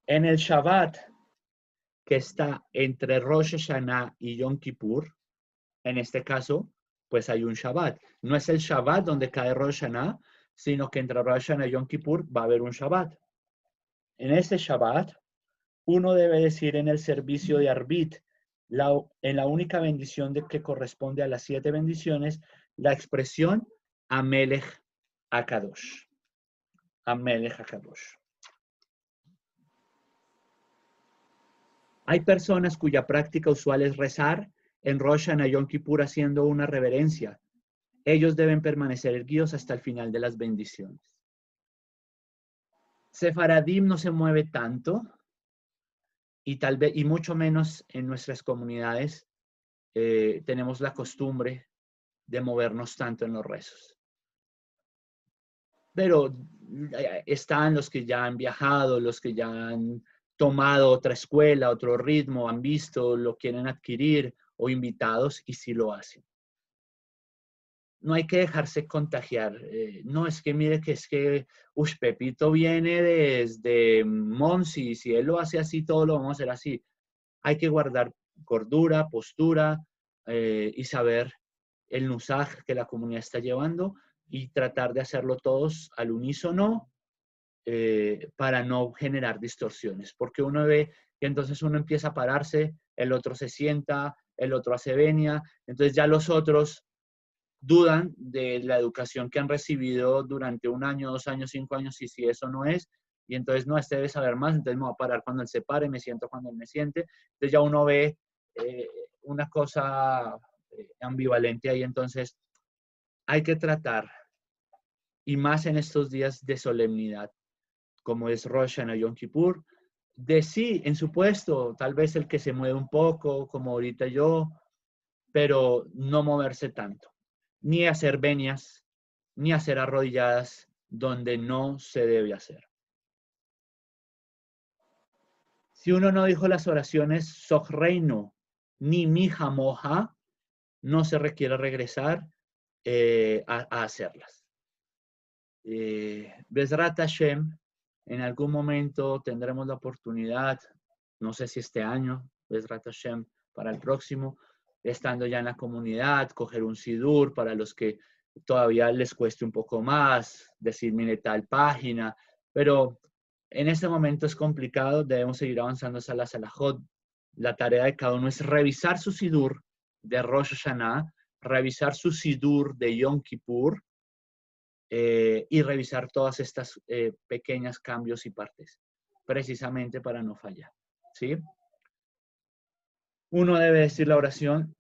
En el Shabbat, que está entre Rosh Hashanah y Yom Kippur, en este caso, pues hay un Shabbat. No es el Shabbat donde cae Rosh Hashanah, sino que entre Rosh Hashanah y Yom Kippur va a haber un Shabbat. En ese Shabbat, uno debe decir en el servicio de Arbit, en la única bendición que corresponde a las 7 bendiciones, la expresión Amelech HaKadosh. Amelech HaKadosh. Hay personas cuya práctica usual es rezar en Rosh Hashanah y Yom Kippur haciendo una reverencia. Ellos deben permanecer erguidos hasta el final de las bendiciones. Sefaradim no se mueve tanto y tal vez, y mucho menos en nuestras comunidades, tenemos la costumbre de movernos tanto en los rezos. Pero están los que ya han viajado, los que ya han tomado otra escuela, otro ritmo, han visto, lo quieren adquirir o invitados y sí lo hacen. no hay que dejarse contagiar. No, es que mire que es que, Pepito viene desde Monsi, si él lo hace así, todo lo vamos a hacer así. Hay que guardar cordura, postura y saber el nusaj que la comunidad está llevando y tratar de hacerlo todos al unísono para no generar distorsiones. Porque uno ve que entonces uno empieza a pararse, el otro se sienta, el otro hace venia, entonces ya los otros dudan de la educación que han recibido durante 1 año, 2 años, 5 años, y si eso no es, y entonces no, este debe saber más, entonces me voy a parar cuando él se pare, me siento cuando él me siente, entonces ya uno ve una cosa ambivalente ahí, entonces hay que tratar, y más en estos días de solemnidad, como es Rosh Hashanah Yom Kippur, de sí, en su puesto, tal vez el que se mueve un poco, como ahorita yo, pero no moverse tanto, ni hacer venias, ni hacer arrodilladas donde no se debe hacer. Si uno no dijo las oraciones Soch Reino ni Mija Moja, no se requiere regresar a hacerlas. Bezrat Hashem, en algún momento tendremos la oportunidad, no sé si este año, Bezrat Hashem, para el próximo, estando ya en la comunidad, coger un sidur para los que todavía les cueste un poco más, decir, mire, tal página, pero en este momento es complicado, debemos seguir avanzando hacia la salahot. La tarea de cada uno es revisar su sidur de Rosh Hashanah, revisar su sidur de Yom Kippur, y revisar todas estas pequeños cambios y partes, precisamente para no fallar, ¿sí? Uno debe decir la oración,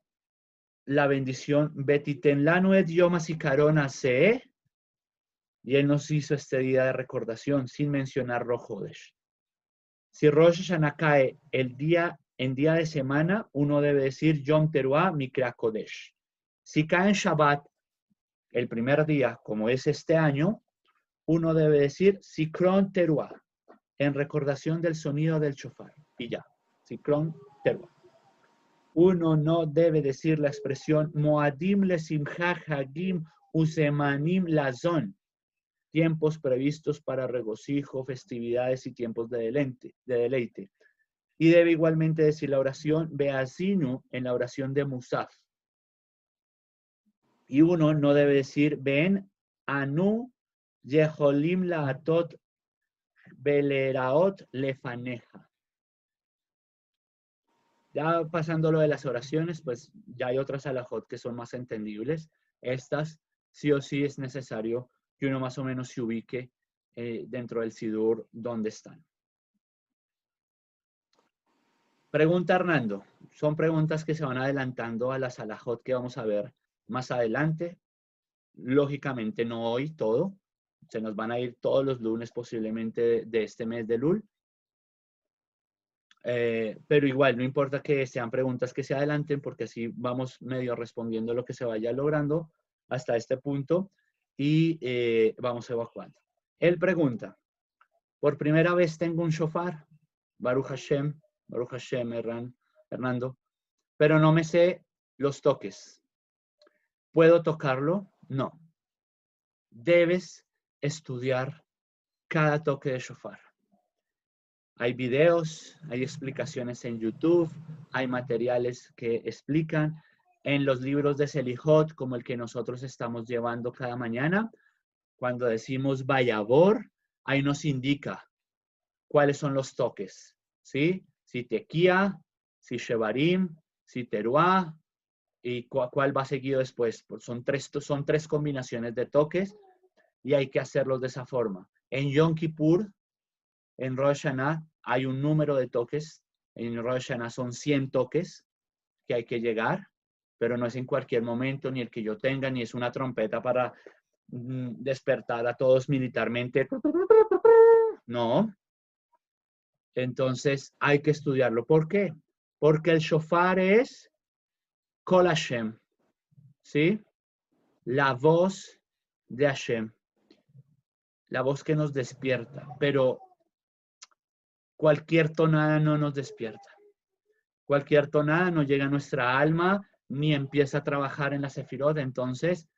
la bendición, Betiten lanu et yom hazikaron aseh, y él nos hizo este día de recordación, sin mencionar Rosh Hodesh. Si Rosh Hashanah cae en día de semana, uno debe decir Yom Teruah Mikra Kodesh. Si cae en Shabbat, el primer día, como es este año, uno debe decir Sikron Teruah, en recordación del sonido del shofar. Y ya, Sikron Teruah. Uno no debe decir la expresión Moadim lesimcha hagim usemanim lazon, tiempos previstos para regocijo, festividades y tiempos de deleite. Y debe igualmente decir la oración Beazinu en la oración de Musaf. Y uno no debe decir Ben Anu Yeholim Laatot Beleraot Lefaneja. Ya pasando lo de las oraciones, pues ya hay otras alajot que son más entendibles. Estas sí o sí es necesario que uno más o menos se ubique dentro del sidur donde están. Pregunta Hernando. Son preguntas que se van adelantando a las alajot que vamos a ver más adelante. Lógicamente no hoy todo. Se nos van a ir todos los lunes posiblemente de este mes de Lul. Pero igual, no importa que sean preguntas que se adelanten, porque así vamos medio respondiendo lo que se vaya logrando hasta este punto y vamos evacuando. Él pregunta, por primera vez tengo un shofar, Baruch Hashem, Hernando, pero no me sé los toques. ¿Puedo tocarlo? No. Debes estudiar cada toque de shofar. Hay videos, hay explicaciones en YouTube, hay materiales que explican en los libros de Selijot, como el que nosotros estamos llevando cada mañana. Cuando decimos Vayabor, ahí nos indica cuáles son los toques, ¿sí? Si Tequía, si Shevarim, si Teruah, y cuál va seguido después. Son tres combinaciones de toques y hay que hacerlos de esa forma. En Yom Kippur, en Rosh Hashanah, hay un número de toques. En Rosh Hashanah son 100 toques que hay que llegar, pero no es en cualquier momento, ni el que yo tenga, ni es una trompeta para despertar a todos militarmente. No. Entonces hay que estudiarlo. ¿Por qué? Porque el shofar es Kol Hashem, ¿sí? La voz de Hashem. La voz que nos despierta, pero cualquier tonada no nos despierta. Cualquier tonada no llega a nuestra alma ni empieza a trabajar en la sefirot. Entonces,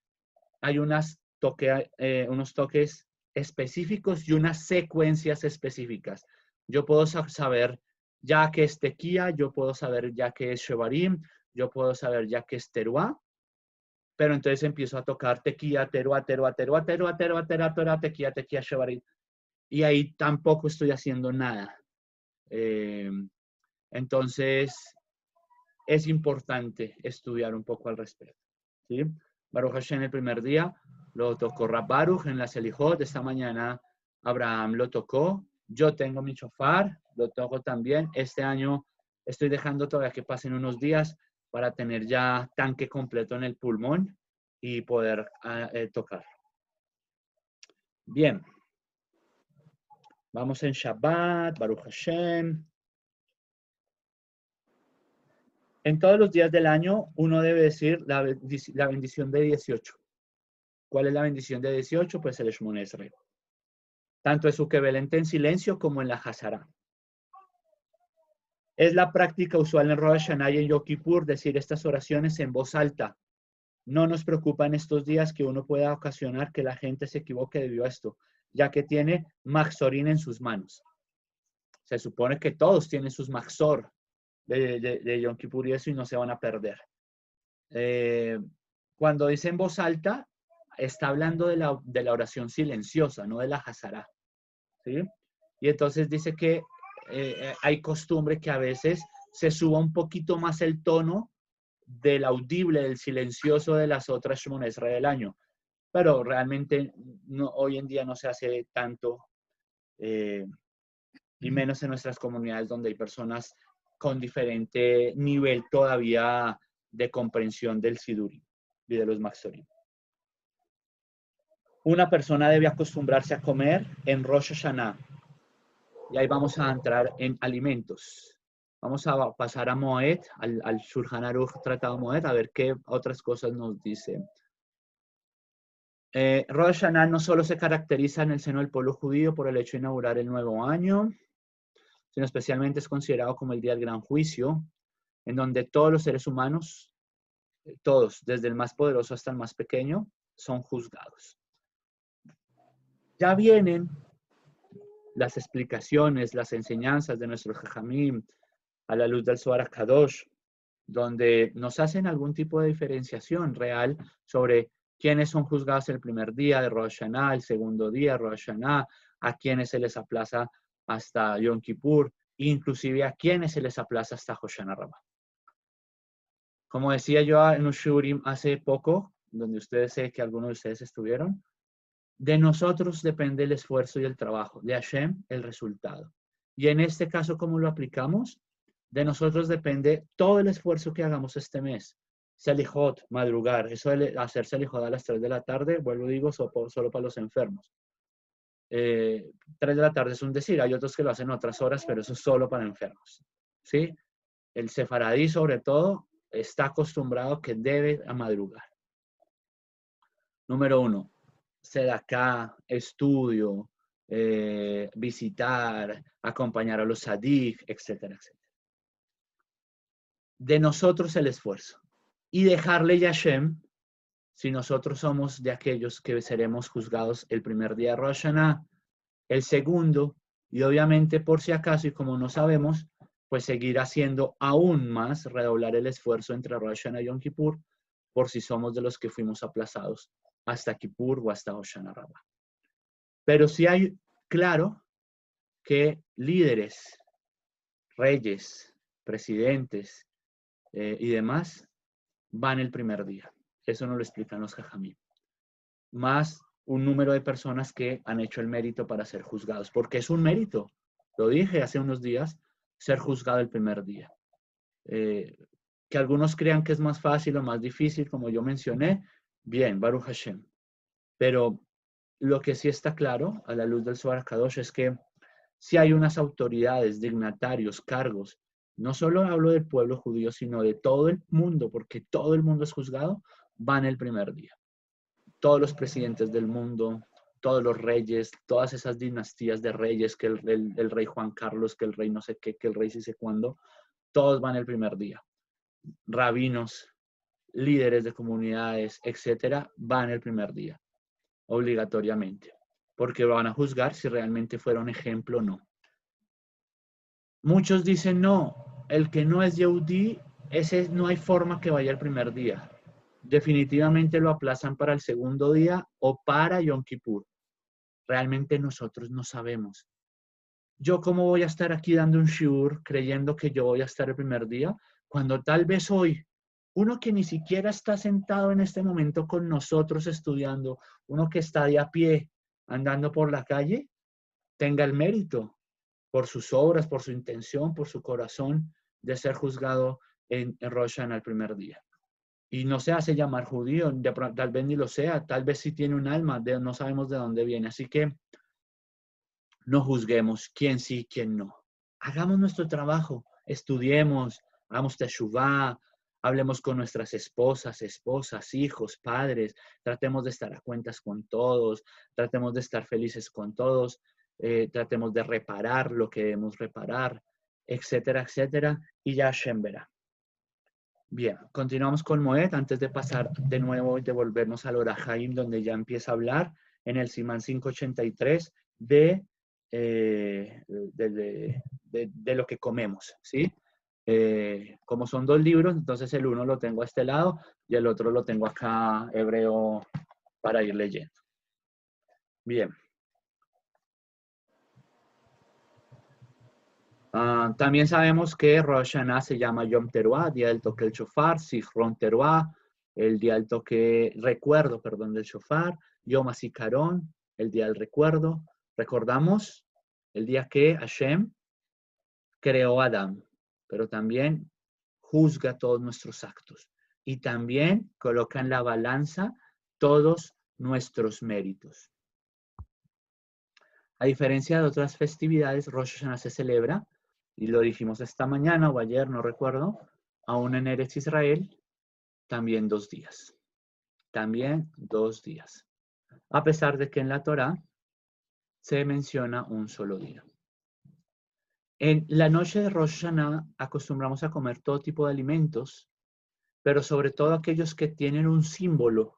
hay unos toques específicos y unas secuencias específicas. Yo puedo saber ya que es tequía, yo puedo saber ya que es shevarim, yo puedo saber ya que es teruá, pero entonces empiezo a tocar tequía, teruá, teruá, teruá, teruá, teruá, teruá, teruá, tequía, tequía, shevarim. Y ahí tampoco estoy haciendo nada. Entonces, es importante estudiar un poco al respecto. ¿Sí? Baruch Hashem el primer día lo tocó Rab Baruch en la Selijot. Esta mañana Abraham lo tocó. Yo tengo mi shofar, lo toco también. Este año estoy dejando todavía que pasen unos días para tener ya tanque completo en el pulmón y poder tocar. Bien. Vamos en Shabbat, Baruch Hashem. En todos los días del año uno debe decir la bendición de 18. ¿Cuál es la bendición de 18? Pues el Shmona Esrei. Tanto es equivalente en silencio como en la Hazara. Es la práctica usual en Rosh Hashanah y en Yom Kippur decir estas oraciones en voz alta. No nos preocupa en estos días que uno pueda ocasionar que la gente se equivoque debido a esto, ya que tiene Maxorín en sus manos. Se supone que todos tienen sus Maxor de Yom Kippur y eso y no se van a perder. Cuando dice en voz alta, está hablando de la oración silenciosa, no de la Hazara. ¿Sí? Y entonces dice que hay costumbre que a veces se suba un poquito más el tono del audible, del silencioso de las otras Shemona Esrei del año. Pero realmente no, hoy en día no se hace tanto, y menos en nuestras comunidades donde hay personas con diferente nivel todavía de comprensión del Sidurim y de los Maxorim. Una persona debe acostumbrarse a comer en Rosh Hashanah. Y ahí vamos a entrar en alimentos. Vamos a pasar a Moed, al Shulchan Aruch Tratado Moed, a ver qué otras cosas nos dice. Rosh Hashanah no solo se caracteriza en el seno del pueblo judío por el hecho de inaugurar el nuevo año, sino especialmente es considerado como el día del gran juicio, en donde todos los seres humanos, todos, desde el más poderoso hasta el más pequeño, son juzgados. Ya vienen las explicaciones, las enseñanzas de nuestro Jajamim a la luz del Zohar HaKadosh, donde nos hacen algún tipo de diferenciación real sobre quiénes son juzgados el primer día de Rosh Hashanah, el segundo día de Rosh Hashanah, a quienes se les aplaza hasta Yom Kippur, inclusive a quienes se les aplaza hasta Hoshana Rabbah. Como decía yo en un shurim hace poco, donde ustedes sé que algunos de ustedes estuvieron, de nosotros depende el esfuerzo y el trabajo, de Hashem el resultado. Y en este caso, ¿cómo lo aplicamos? De nosotros depende todo el esfuerzo que hagamos este mes. Selijot, madrugar, eso de hacer Selijot a las 3 de la tarde, vuelvo digo, solo para los enfermos. 3 de la tarde es un decir, hay otros que lo hacen otras horas, pero eso es solo para enfermos. ¿Sí? El sefaradí, sobre todo, está acostumbrado que debe a madrugar. Número 1, sedaká, estudio, visitar, acompañar a los sadik, etcétera, etcétera. De nosotros el esfuerzo. Y dejarle Yashem, si nosotros somos de aquellos que seremos juzgados el primer día de Rosh Hashanah, el segundo, y obviamente por si acaso, y como no sabemos, pues seguir haciendo aún más, redoblar el esfuerzo entre Rosh Hashanah y Yom Kippur, por si somos de los que fuimos aplazados hasta Kippur o hasta Hoshana Rabbah. Pero sí hay claro que líderes, reyes, presidentes y demás van el primer día. Eso nos lo explican los Jajamim. Más un número de personas que han hecho el mérito para ser juzgados, porque es un mérito. Lo dije hace unos días, ser juzgado el primer día. Que algunos crean que es más fácil o más difícil, como yo mencioné, bien, Baruch Hashem. Pero lo que sí está claro, a la luz del Zohar HaKadosh, es que si hay unas autoridades, dignatarios, cargos, no solo hablo del pueblo judío, sino de todo el mundo, porque todo el mundo es juzgado, van el primer día. Todos los presidentes del mundo, todos los reyes, todas esas dinastías de reyes, que el rey Juan Carlos, que el rey no sé qué, que el rey sí sé cuándo, todos van el primer día. Rabinos, líderes de comunidades, etcétera, van el primer día, obligatoriamente, porque van a juzgar si realmente fueron ejemplo o no. Muchos dicen, no, el que no es Yehudí, ese no hay forma que vaya el primer día. Definitivamente lo aplazan para el segundo día o para Yom Kippur. Realmente nosotros no sabemos. Yo cómo voy a estar aquí dando un shiur creyendo que yo voy a estar el primer día, cuando tal vez hoy, uno que ni siquiera está sentado en este momento con nosotros estudiando, uno que está de a pie andando por la calle, tenga el mérito por sus obras, por su intención, por su corazón, de ser juzgado en Rosh Hashanah el primer día. Y no se hace llamar judío, tal vez ni lo sea, tal vez sí tiene un alma, no sabemos de dónde viene. Así que no juzguemos quién sí, quién no. Hagamos nuestro trabajo, estudiemos, hagamos teshuvá, hablemos con nuestras esposas, hijos, padres, tratemos de estar a cuentas con todos, tratemos de estar felices con todos, tratemos de reparar lo que debemos reparar, etcétera, etcétera, y ya Hashem verá. Bien, continuamos con Moed antes de pasar de nuevo y devolvernos al Orah Haim, donde ya empieza a hablar en el Simán 583 de lo que comemos, ¿sí? Como son dos libros, entonces el uno lo tengo a este lado y el otro lo tengo acá hebreo para ir leyendo. Bien. También sabemos que Rosh Hashanah se llama Yom Teruah, día del toque del shofar, Zichron Teruah, el día del recuerdo del shofar, Yom HaZikaron, el día del recuerdo. Recordamos el día que Hashem creó a Adán, pero también juzga todos nuestros actos y también coloca en la balanza todos nuestros méritos. A diferencia de otras festividades, Rosh Hashanah se celebra, y lo dijimos esta mañana o ayer, no recuerdo, aún en Eretz Israel, también 2 días. También 2 días. A pesar de que en la Torá se menciona un solo día. En la noche de Rosh Hashanah acostumbramos a comer todo tipo de alimentos, pero sobre todo aquellos que tienen un símbolo,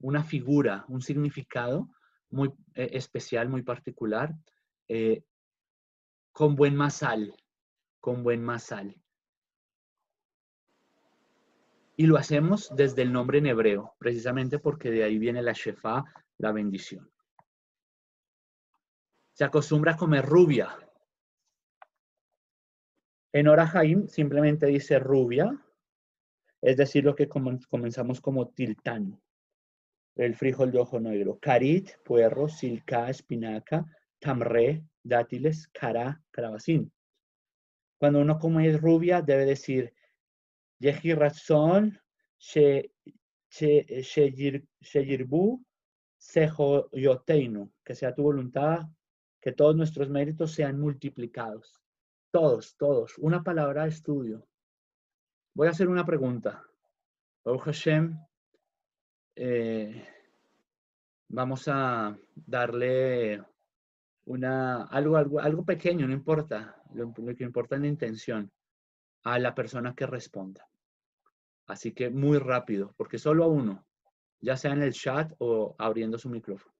una figura, un significado muy especial, muy particular, con buen masal, con buen masal. Y lo hacemos desde el nombre en hebreo, precisamente porque de ahí viene la shefá, la bendición. Se acostumbra a comer rubia. En Orah Haim simplemente dice rubia, es decir, lo que comenzamos como tiltán, el frijol de ojo negro. Carit, puerro, silca, espinaca, tamré, dátiles, cara, calabacín. Cuando uno come rubia, debe decir Yehi Ratzon, Sheyirbu, Sejoyoteinu, que sea tu voluntad, que todos nuestros méritos sean multiplicados. Todos, todos. Una palabra de estudio. Voy a hacer una pregunta. Baruch Hashem, vamos a darle algo pequeño, no importa. Lo que importa es la intención a la persona que responda. Así que muy rápido, porque solo a uno, ya sea en el chat o abriendo su micrófono.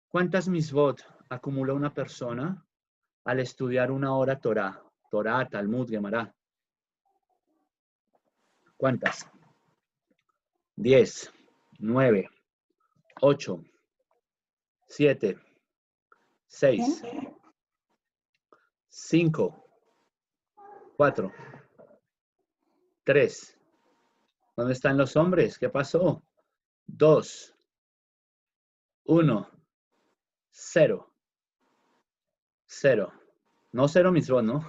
¿Cuántas misvot acumula una persona al estudiar una hora Torah? Torah, Talmud, Gemara. ¿Cuántas? 10, 9, 8, 7, 6, 5, 4, 3. ¿Dónde están los hombres? ¿Qué pasó? 2, 1, 0. 0. No 0 mismo, ¿no?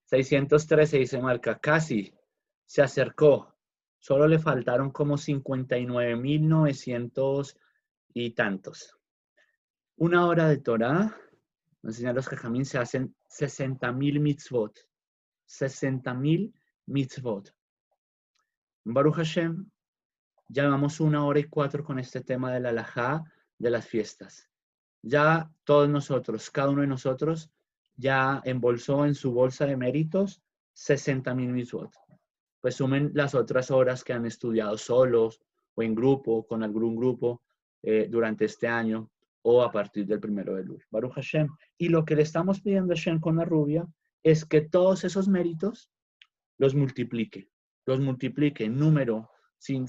613 dice Marca. Casi se acercó. Solo le faltaron como 59.900 y tantos. Una hora de Torah, nos enseñan los Jajamín, se hacen 60.000 mitzvot. 60.000 mitzvot. Baruch Hashem, ya llevamos 1 hora y 4 con este tema de la halajá, de las fiestas. Ya todos nosotros, cada uno de nosotros, ya embolsó en su bolsa de méritos 60.000 mitzvot. pues sumen las otras horas que han estudiado solos o en grupo, con algún grupo durante este año o a partir del 1 de Elul. Baruch Hashem. Y lo que le estamos pidiendo a Hashem con la rubia es que todos esos méritos los multiplique en número, sin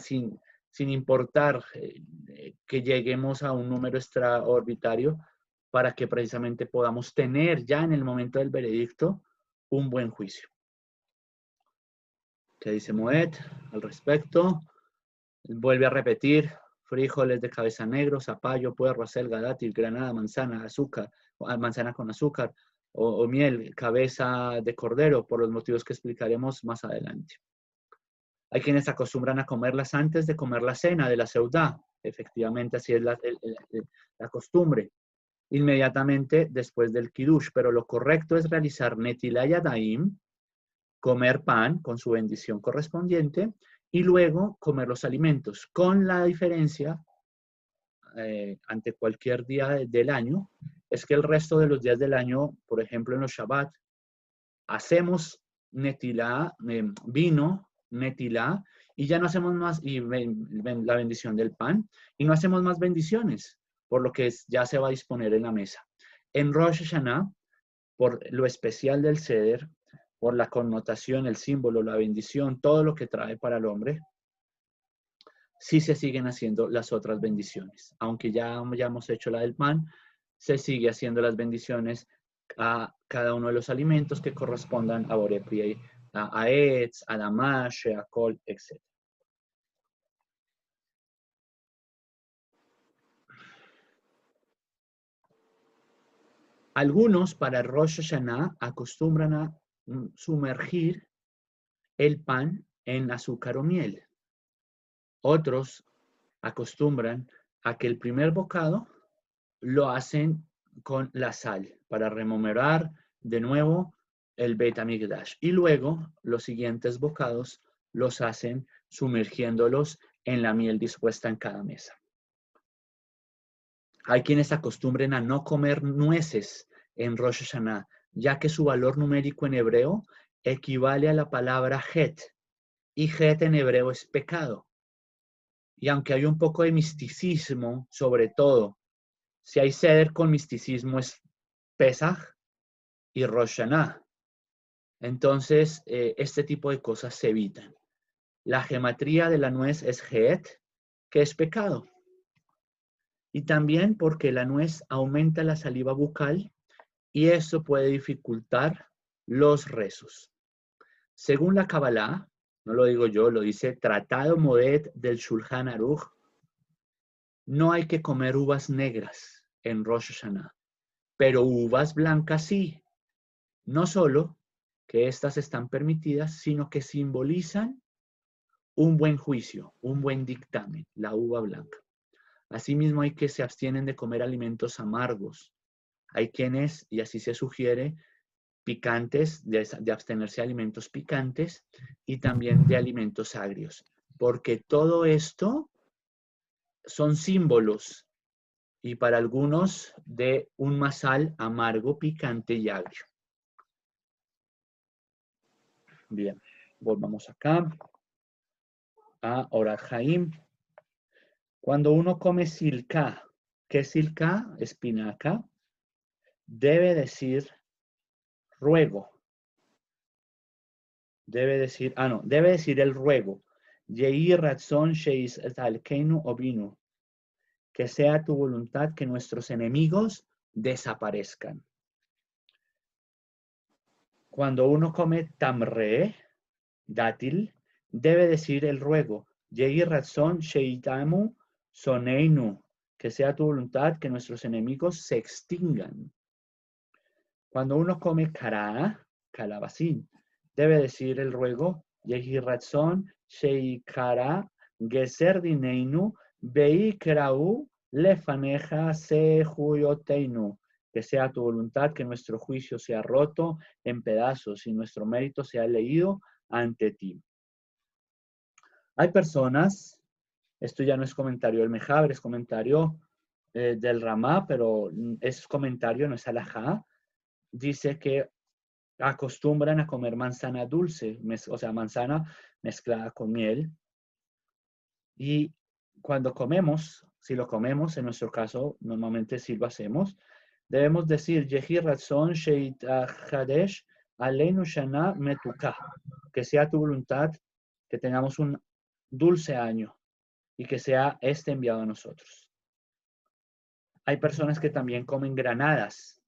importar que lleguemos a un número extraorbitario, para que precisamente podamos tener ya en el momento del veredicto un buen juicio. ¿Qué dice Moed al respecto? Vuelve a repetir: frijoles de cabeza negro, zapallo, puerro, acelga, dátil, granada, manzana, azúcar, manzana con azúcar, o miel, cabeza de cordero, por los motivos que explicaremos más adelante. Hay quienes acostumbran a comerlas antes de comer la cena de la seudá. Efectivamente, así es la costumbre. Inmediatamente después del kiddush, pero lo correcto es realizar netilah yadayim, comer pan con su bendición correspondiente, y luego comer los alimentos, con la diferencia ante cualquier día del año, es que el resto de los días del año, por ejemplo en los Shabbat, hacemos netilah, vino, netilah, y ya no hacemos más, y la bendición del pan, y no hacemos más bendiciones, por lo que ya se va a disponer en la mesa. En Rosh Hashanah, por lo especial del Seder, por la connotación, el símbolo, la bendición, todo lo que trae para el hombre, sí se siguen haciendo las otras bendiciones. Aunque ya hemos hecho la del pan, se sigue haciendo las bendiciones a cada uno de los alimentos que correspondan a Borei Pri, a Etz, a Damash, a Kol, etc. Algunos para Rosh Hashanah acostumbran a sumergir el pan en azúcar o miel. Otros acostumbran a que el primer bocado lo hacen con la sal para rememorar de nuevo el Beit HaMikdash. Y luego los siguientes bocados los hacen sumergiéndolos en la miel dispuesta en cada mesa. Hay quienes acostumbren a no comer nueces en Rosh Hashanah, ya que su valor numérico en hebreo equivale a la palabra het, y het en hebreo es pecado. Y aunque hay un poco de misticismo, sobre todo, si hay Seder con misticismo es Pesach y Rosh Hashanah. Entonces, este tipo de cosas se evitan. La gematría de la nuez es het, que es pecado. Y también porque la nuez aumenta la saliva bucal y eso puede dificultar los rezos. Según la Kabbalah, no lo digo yo, lo dice Tratado Moed del Shulchan Aruch, no hay que comer uvas negras en Rosh Hashanah, pero uvas blancas sí. No solo que estas están permitidas, sino que simbolizan un buen juicio, un buen dictamen, la uva blanca. Asimismo, hay que se abstienen de comer alimentos amargos. Hay quienes, y así se sugiere, picantes, de abstenerse de alimentos picantes y también de alimentos agrios, porque todo esto son símbolos y para algunos de un masal amargo, picante y agrio. Bien, volvamos acá a Orat Haim. Cuando uno come silká, ¿qué es silká? Espinaca. Debe decir ruego. Debe decir el ruego. Yehi ratzon sheis talkeinu obinu. Que sea tu voluntad que nuestros enemigos desaparezcan. Cuando uno come tamre, dátil, debe decir el ruego. Yehi ratzon sheitamu soneinu. Que sea tu voluntad que nuestros enemigos se extingan. Cuando uno come cará, calabacín, debe decir el ruego, Yehi ratzon sheikara geser dineinu veikrau lefaneja sehuyoteinu. Que sea tu voluntad que nuestro juicio sea roto en pedazos y nuestro mérito sea leído ante ti. Hay personas, esto ya no es comentario del Mejaber, es comentario del Ramá, pero es comentario, no es alajá. Dice que acostumbran a comer manzana dulce, o sea, manzana mezclada con miel. Y cuando comemos, si lo comemos, en nuestro caso, normalmente sí lo hacemos, debemos decir, Yehi Ratzon Sheit Hadesh Aleinu Shana Metuka, que sea tu voluntad, que tengamos un dulce año y que sea este enviado a nosotros. Hay personas que también comen granadas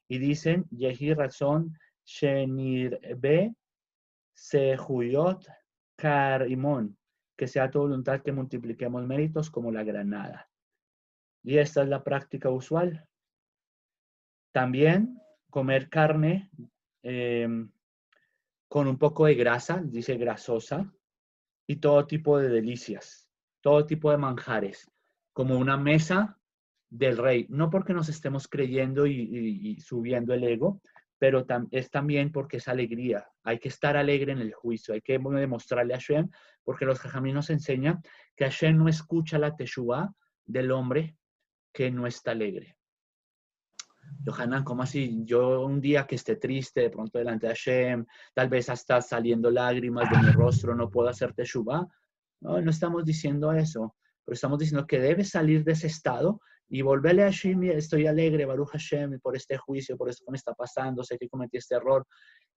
y dicen, Yehi Ratzon Shenirbe Sehuyot Karimon, que sea tu voluntad que multipliquemos méritos como la granada. Y esta es la práctica usual. También comer carne con un poco de grasa, dice grasosa, y todo tipo de delicias, todo tipo de manjares, como una mesa del rey. No porque nos estemos creyendo y subiendo el ego, pero es también porque es alegría. Hay que estar alegre en el juicio, hay que demostrarle a Hashem, porque los jajamí nos enseñan que Hashem no escucha la teshuvá del hombre que no está alegre. Yohanan, ¿cómo así? Yo un día que esté triste, de pronto delante de Hashem, tal vez hasta saliendo lágrimas de mi rostro, no puedo hacer teshuvá. No, no estamos diciendo eso, pero estamos diciendo que debes salir de ese estado y volverle a Hashem, estoy alegre, Baruch Hashem, por este juicio, por esto que me está pasando, sé que cometí este error,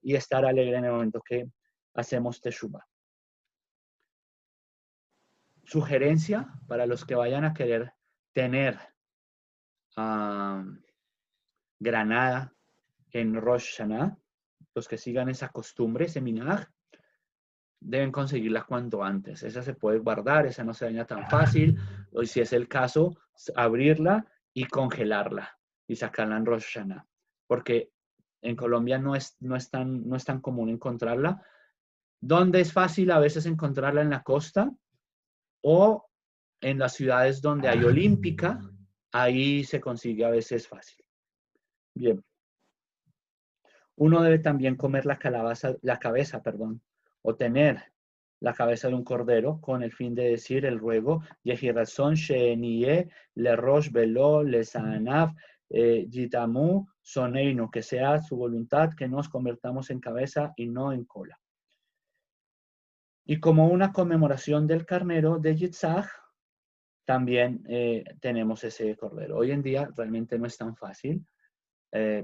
y estar alegre en el momento que hacemos teshuvá. Sugerencia para los que vayan a querer tener granada en Rosh Hashanah, los que sigan esa costumbre, ese minhaj, deben conseguirla cuanto antes. Esa se puede guardar, esa no se daña tan fácil, o si es el caso, abrirla y congelarla y sacarla en Rosh Hashanah, porque en Colombia no es tan común encontrarla. Donde es fácil a veces encontrarla en la costa o en las ciudades donde hay olímpica, ahí se consigue a veces fácil. Bien. Uno debe también comer la cabeza, o tener la cabeza de un cordero con el fin de decir el ruego, Yehi Ratzon Shenie Le Rosh Velo Le Saanav Yitamu Soneinu, que sea su voluntad que nos convertamos en cabeza y no en cola. Y como una conmemoración del carnero de Yitzhak, también tenemos ese cordero. Hoy en día realmente no es tan fácil.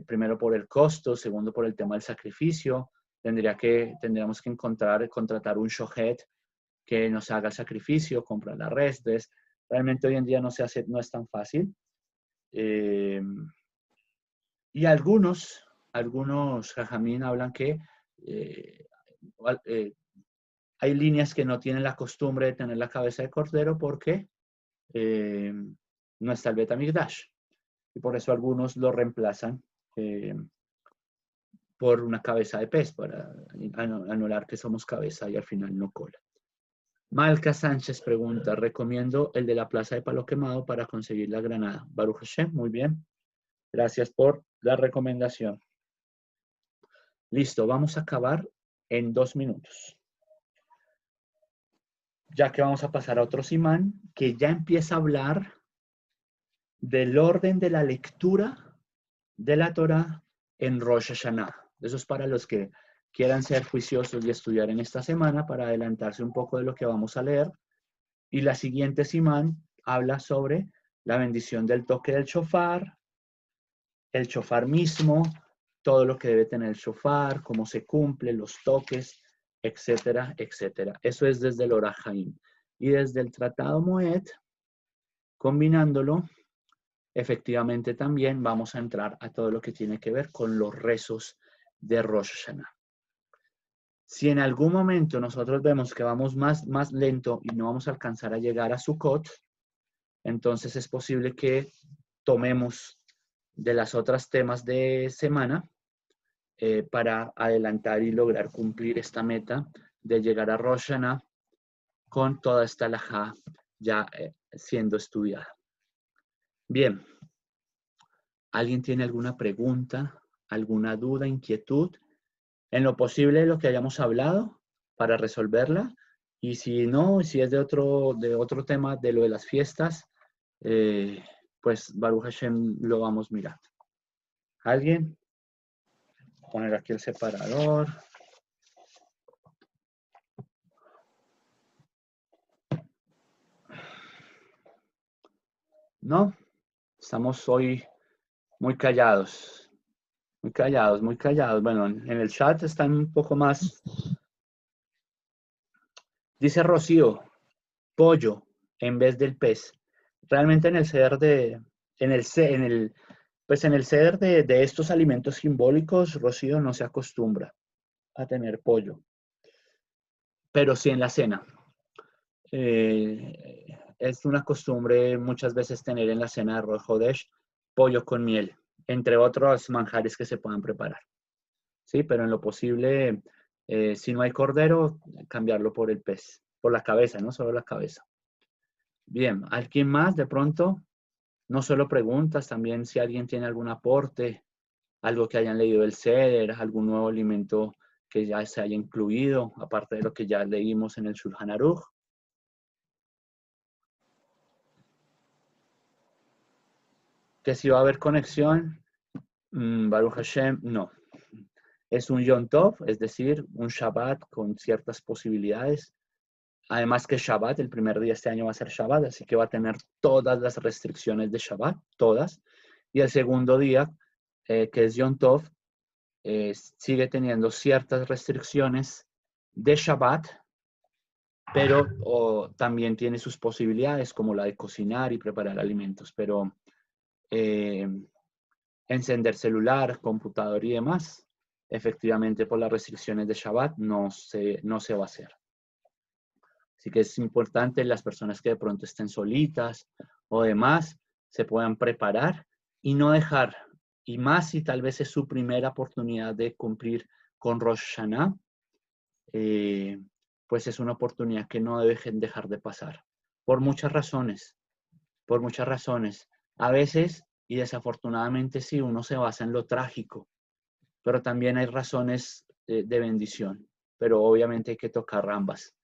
Primero por el costo, segundo por el tema del sacrificio. Tendríamos que contratar un shohet que nos haga el sacrificio, comprar las restes. Realmente hoy en día no es tan fácil. Y algunos jajamín hablan que hay líneas que no tienen la costumbre de tener la cabeza de cordero porque no está el Bet HaMikdash. Y por eso algunos lo reemplazan por una cabeza de pez, para anular que somos cabeza y al final no cola. Malca Sánchez pregunta, recomiendo el de la Plaza de Palo Quemado para conseguir la granada. Baruch Hashem, muy bien. Gracias por la recomendación. Listo, vamos a acabar en 2 minutos. Ya que vamos a pasar a otro simán que ya empieza a hablar del orden de la lectura de la Torah en Rosh Hashanah. Eso es para los que quieran ser juiciosos y estudiar en esta semana para adelantarse un poco de lo que vamos a leer. Y la siguiente simán habla sobre la bendición del toque del shofar, el shofar mismo, todo lo que debe tener el shofar, cómo se cumple, los toques, etcétera, etcétera. Eso es desde el Orach Haim. Y desde el Tratado Moed, combinándolo, efectivamente también vamos a entrar a todo lo que tiene que ver con los rezos de Rosh Hashanah. Si en algún momento nosotros vemos que vamos más lento y no vamos a alcanzar a llegar a Sukkot, entonces es posible que tomemos de las otras temas de semana para adelantar y lograr cumplir esta meta de llegar a Rosh Hashanah con toda esta halajá ya siendo estudiada. Bien, ¿alguien tiene alguna pregunta, alguna duda, inquietud? En lo posible lo que hayamos hablado para resolverla. Y si no, si es de otro tema, de lo de las fiestas, pues Baruch Hashem lo vamos mirando. ¿Alguien? poner aquí el separador. No, estamos hoy muy callados. Muy callados, muy callados. Bueno, en el chat están un poco más. Dice Rocío, pollo en vez del pez. Realmente en el ceder de, en el ceder de estos alimentos simbólicos, Rocío no se acostumbra a tener pollo, pero sí en la cena. Es una costumbre muchas veces tener en la cena de Rosh Hodesh pollo con miel, entre otros manjares que se puedan preparar. Sí, pero en lo posible, si no hay cordero, cambiarlo por el pez, por la cabeza, no solo la cabeza. Bien, ¿alguien más de pronto? No solo preguntas, también si alguien tiene algún aporte, algo que hayan leído del Seder, algún nuevo alimento que ya se haya incluido, aparte de lo que ya leímos en el Shulchan Aruch. Que si va a haber conexión, Baruch Hashem, no. Es un Yom Tov, es decir, un Shabbat con ciertas posibilidades. Además que Shabbat, el primer día este año va a ser Shabbat, así que va a tener todas las restricciones de Shabbat, todas. Y el segundo día, que es Yom Tov, sigue teniendo ciertas restricciones de Shabbat, pero también tiene sus posibilidades, como la de cocinar y preparar alimentos. Pero encender celular, computador y demás, efectivamente por las restricciones de Shabbat no se va a hacer. Así que es importante las personas que de pronto estén solitas o demás se puedan preparar y no dejar, y más si tal vez es su primera oportunidad de cumplir con Rosh Hashanah, pues es una oportunidad que no deben dejar de pasar. Por muchas razones, por muchas razones. A veces, y desafortunadamente sí, uno se basa en lo trágico, pero también hay razones de bendición, pero obviamente hay que tocar ambas.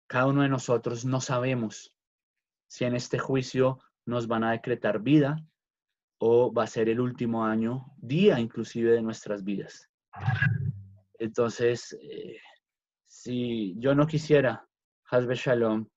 Cada uno de nosotros no sabemos si en este juicio nos van a decretar vida o va a ser el último año, día inclusive de nuestras vidas. Entonces, si yo no quisiera, Hasbe Shalom,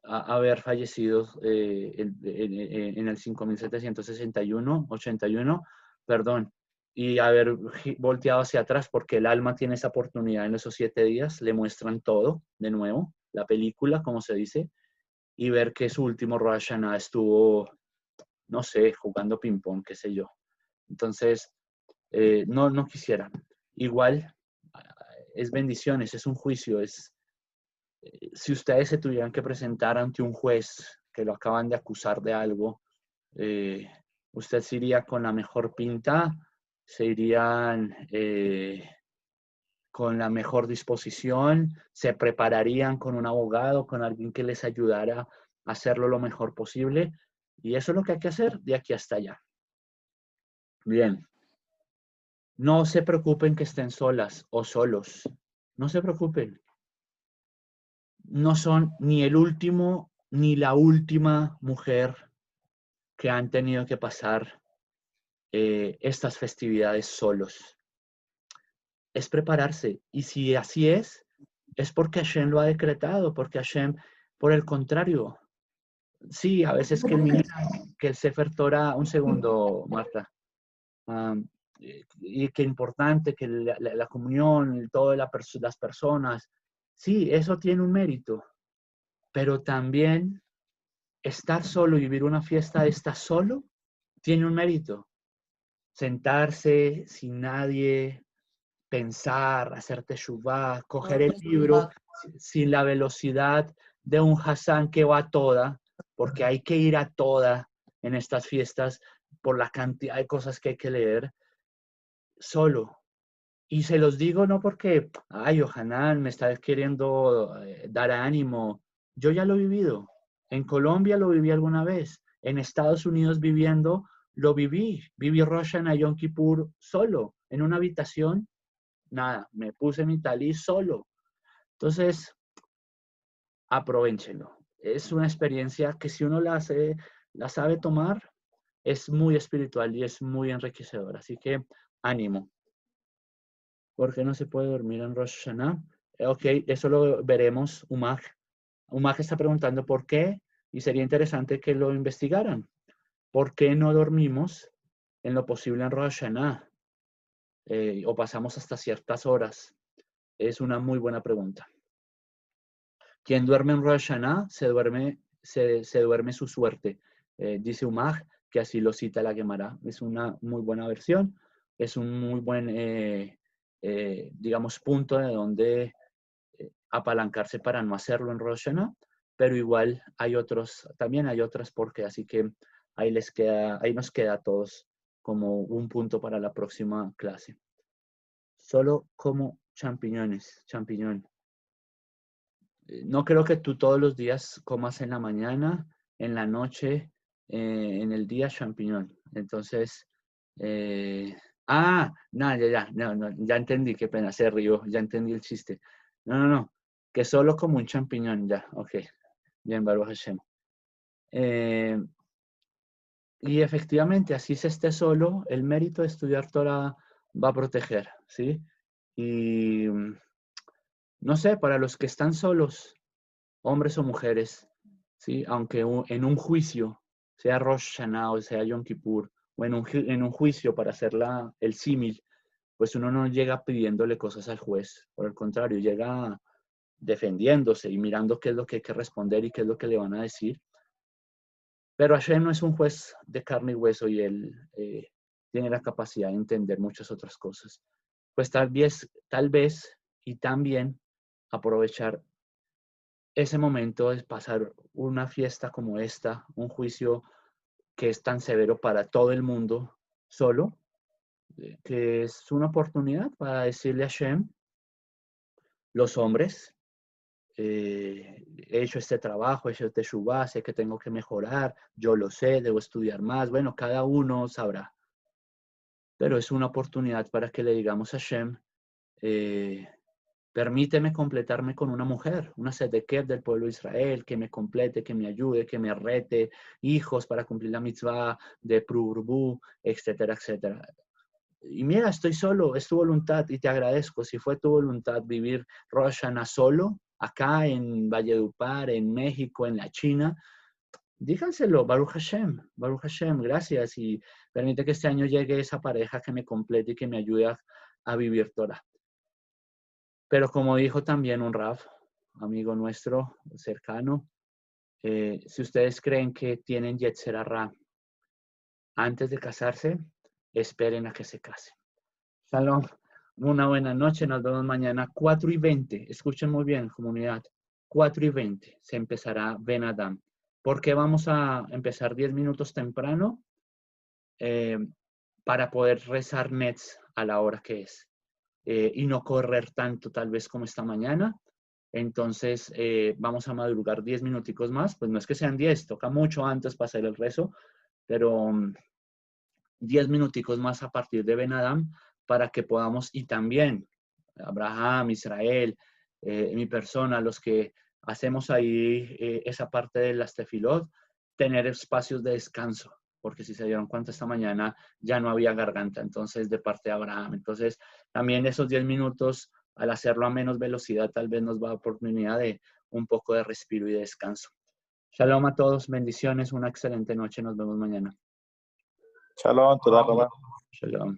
haber fallecido en el 5761, 81, perdón, y haber volteado hacia atrás porque el alma tiene esa oportunidad en esos 7 días, le muestran todo de nuevo, la película, como se dice, y ver que su último Rosh Hashanah estuvo, no sé, jugando ping-pong, qué sé yo. Entonces, no quisiera. Igual, es bendiciones, es un juicio, si ustedes se tuvieran que presentar ante un juez que lo acaban de acusar de algo, usted se iría con la mejor pinta, se irían con la mejor disposición, se prepararían con un abogado, con alguien que les ayudara a hacerlo lo mejor posible. Y eso es lo que hay que hacer de aquí hasta allá. Bien. No se preocupen que estén solas o solos. No se preocupen. No son ni el último ni la última mujer que han tenido que pasar estas festividades solos. Es prepararse. Y si así es porque Hashem lo ha decretado, porque Hashem, por el contrario, sí, a veces que el Sefer Torah, un segundo, Marta, y que importante que la comunión, todas las personas, sí, eso tiene un mérito, pero también estar solo y vivir una fiesta de estar solo tiene un mérito. Sentarse sin nadie, pensar, hacer teshuvá, coger el libro sin la velocidad de un Hassan que va a toda, porque hay que ir a toda en estas fiestas por la cantidad de cosas que hay que leer, solo. Y se los digo no porque, ay, Ohanan me está queriendo dar ánimo. Yo ya lo he vivido. En Colombia lo viví alguna vez. En Estados Unidos viviendo, lo viví. Viví Rosh Hashanah Yom Kippur solo, en una habitación. Nada, me puse mi talí solo. Entonces, aprovechenlo. Es una experiencia que si uno la sabe tomar, es muy espiritual y es muy enriquecedora. Así que ánimo. ¿Por qué no se puede dormir en Rosh Hashanah? Ok, eso lo veremos, Umag. Umag está preguntando por qué y sería interesante que lo investigaran. ¿Por qué no dormimos en lo posible en Rosh Hashanah? O pasamos hasta ciertas horas. Es una muy buena pregunta. Quien duerme en Rosh Hashanah se duerme su suerte. Dice Umag, que así lo cita la Gemara. Es una muy buena versión. Es un muy buen, digamos, punto de donde apalancarse para no hacerlo en Rosh Hashanah. Pero igual hay otros, también hay otras porque, así que ahí nos queda a todos como un punto para la próxima clase. Solo como champiñón. No creo que tú todos los días comas en la mañana, en la noche, en el día champiñón. Entonces, no, ya entendí, qué pena, se rió, ya entendí el chiste. No, que solo como un champiñón, ya, ok. Bien, Baruch Hashem. Y efectivamente, así se esté solo, el mérito de estudiar Torah va a proteger, ¿sí? Y no sé, para los que están solos, hombres o mujeres, ¿sí? Aunque en un juicio, sea Rosh Hashanah o sea Yom Kippur, o en un juicio para hacer el símil, pues uno no llega pidiéndole cosas al juez, por el contrario, llega defendiéndose y mirando qué es lo que hay que responder y qué es lo que le van a decir. Pero Hashem no es un juez de carne y hueso y él tiene la capacidad de entender muchas otras cosas. Pues tal vez y también aprovechar ese momento es pasar una fiesta como esta, un juicio que es tan severo para todo el mundo solo, que es una oportunidad para decirle a Hashem, los hombres, he hecho este trabajo, he hecho este shubá, sé que tengo que mejorar, yo lo sé, debo estudiar más, bueno, cada uno sabrá. Pero es una oportunidad para que le digamos a Hashem, permíteme completarme con una mujer, una Sedekhet del pueblo de Israel, que me complete, que me ayude, que me rete, hijos para cumplir la mitzvah de Prurbu, etcétera, etcétera. Y mira, estoy solo, es tu voluntad y te agradezco. Si fue tu voluntad vivir Rosh Hashanah solo, acá en Valledupar, en México, en la China, díganselo, Baruch Hashem, gracias y permite que este año llegue esa pareja que me complete y que me ayude a vivir Torah. Pero como dijo también un Rav, amigo nuestro cercano, si ustedes creen que tienen Yetzer Hara antes de casarse, esperen a que se casen. Shalom, una buena noche, nos vemos mañana 4:20. Escuchen muy bien, comunidad. 4:20 se empezará Ben Adam. ¿Por qué vamos a empezar 10 minutos temprano? Para poder rezar Nets a la hora que es. Y no correr tanto tal vez como esta mañana. Entonces vamos a madrugar 10 minuticos más, pues no es que sean 10, toca mucho antes para hacer el rezo, pero 10 minuticos más a partir de Ben Adam para que podamos, y también Abraham, Israel, mi persona, los que hacemos ahí esa parte de las tefilot, tener espacios de descanso, porque si se dieron cuenta esta mañana ya no había garganta, entonces de parte de Abraham. Entonces también esos 10 minutos, al hacerlo a menos velocidad, tal vez nos va a dar oportunidad de un poco de respiro y de descanso. Shalom a todos, bendiciones, una excelente noche, nos vemos mañana. Shalom, toda Rabá. Shalom.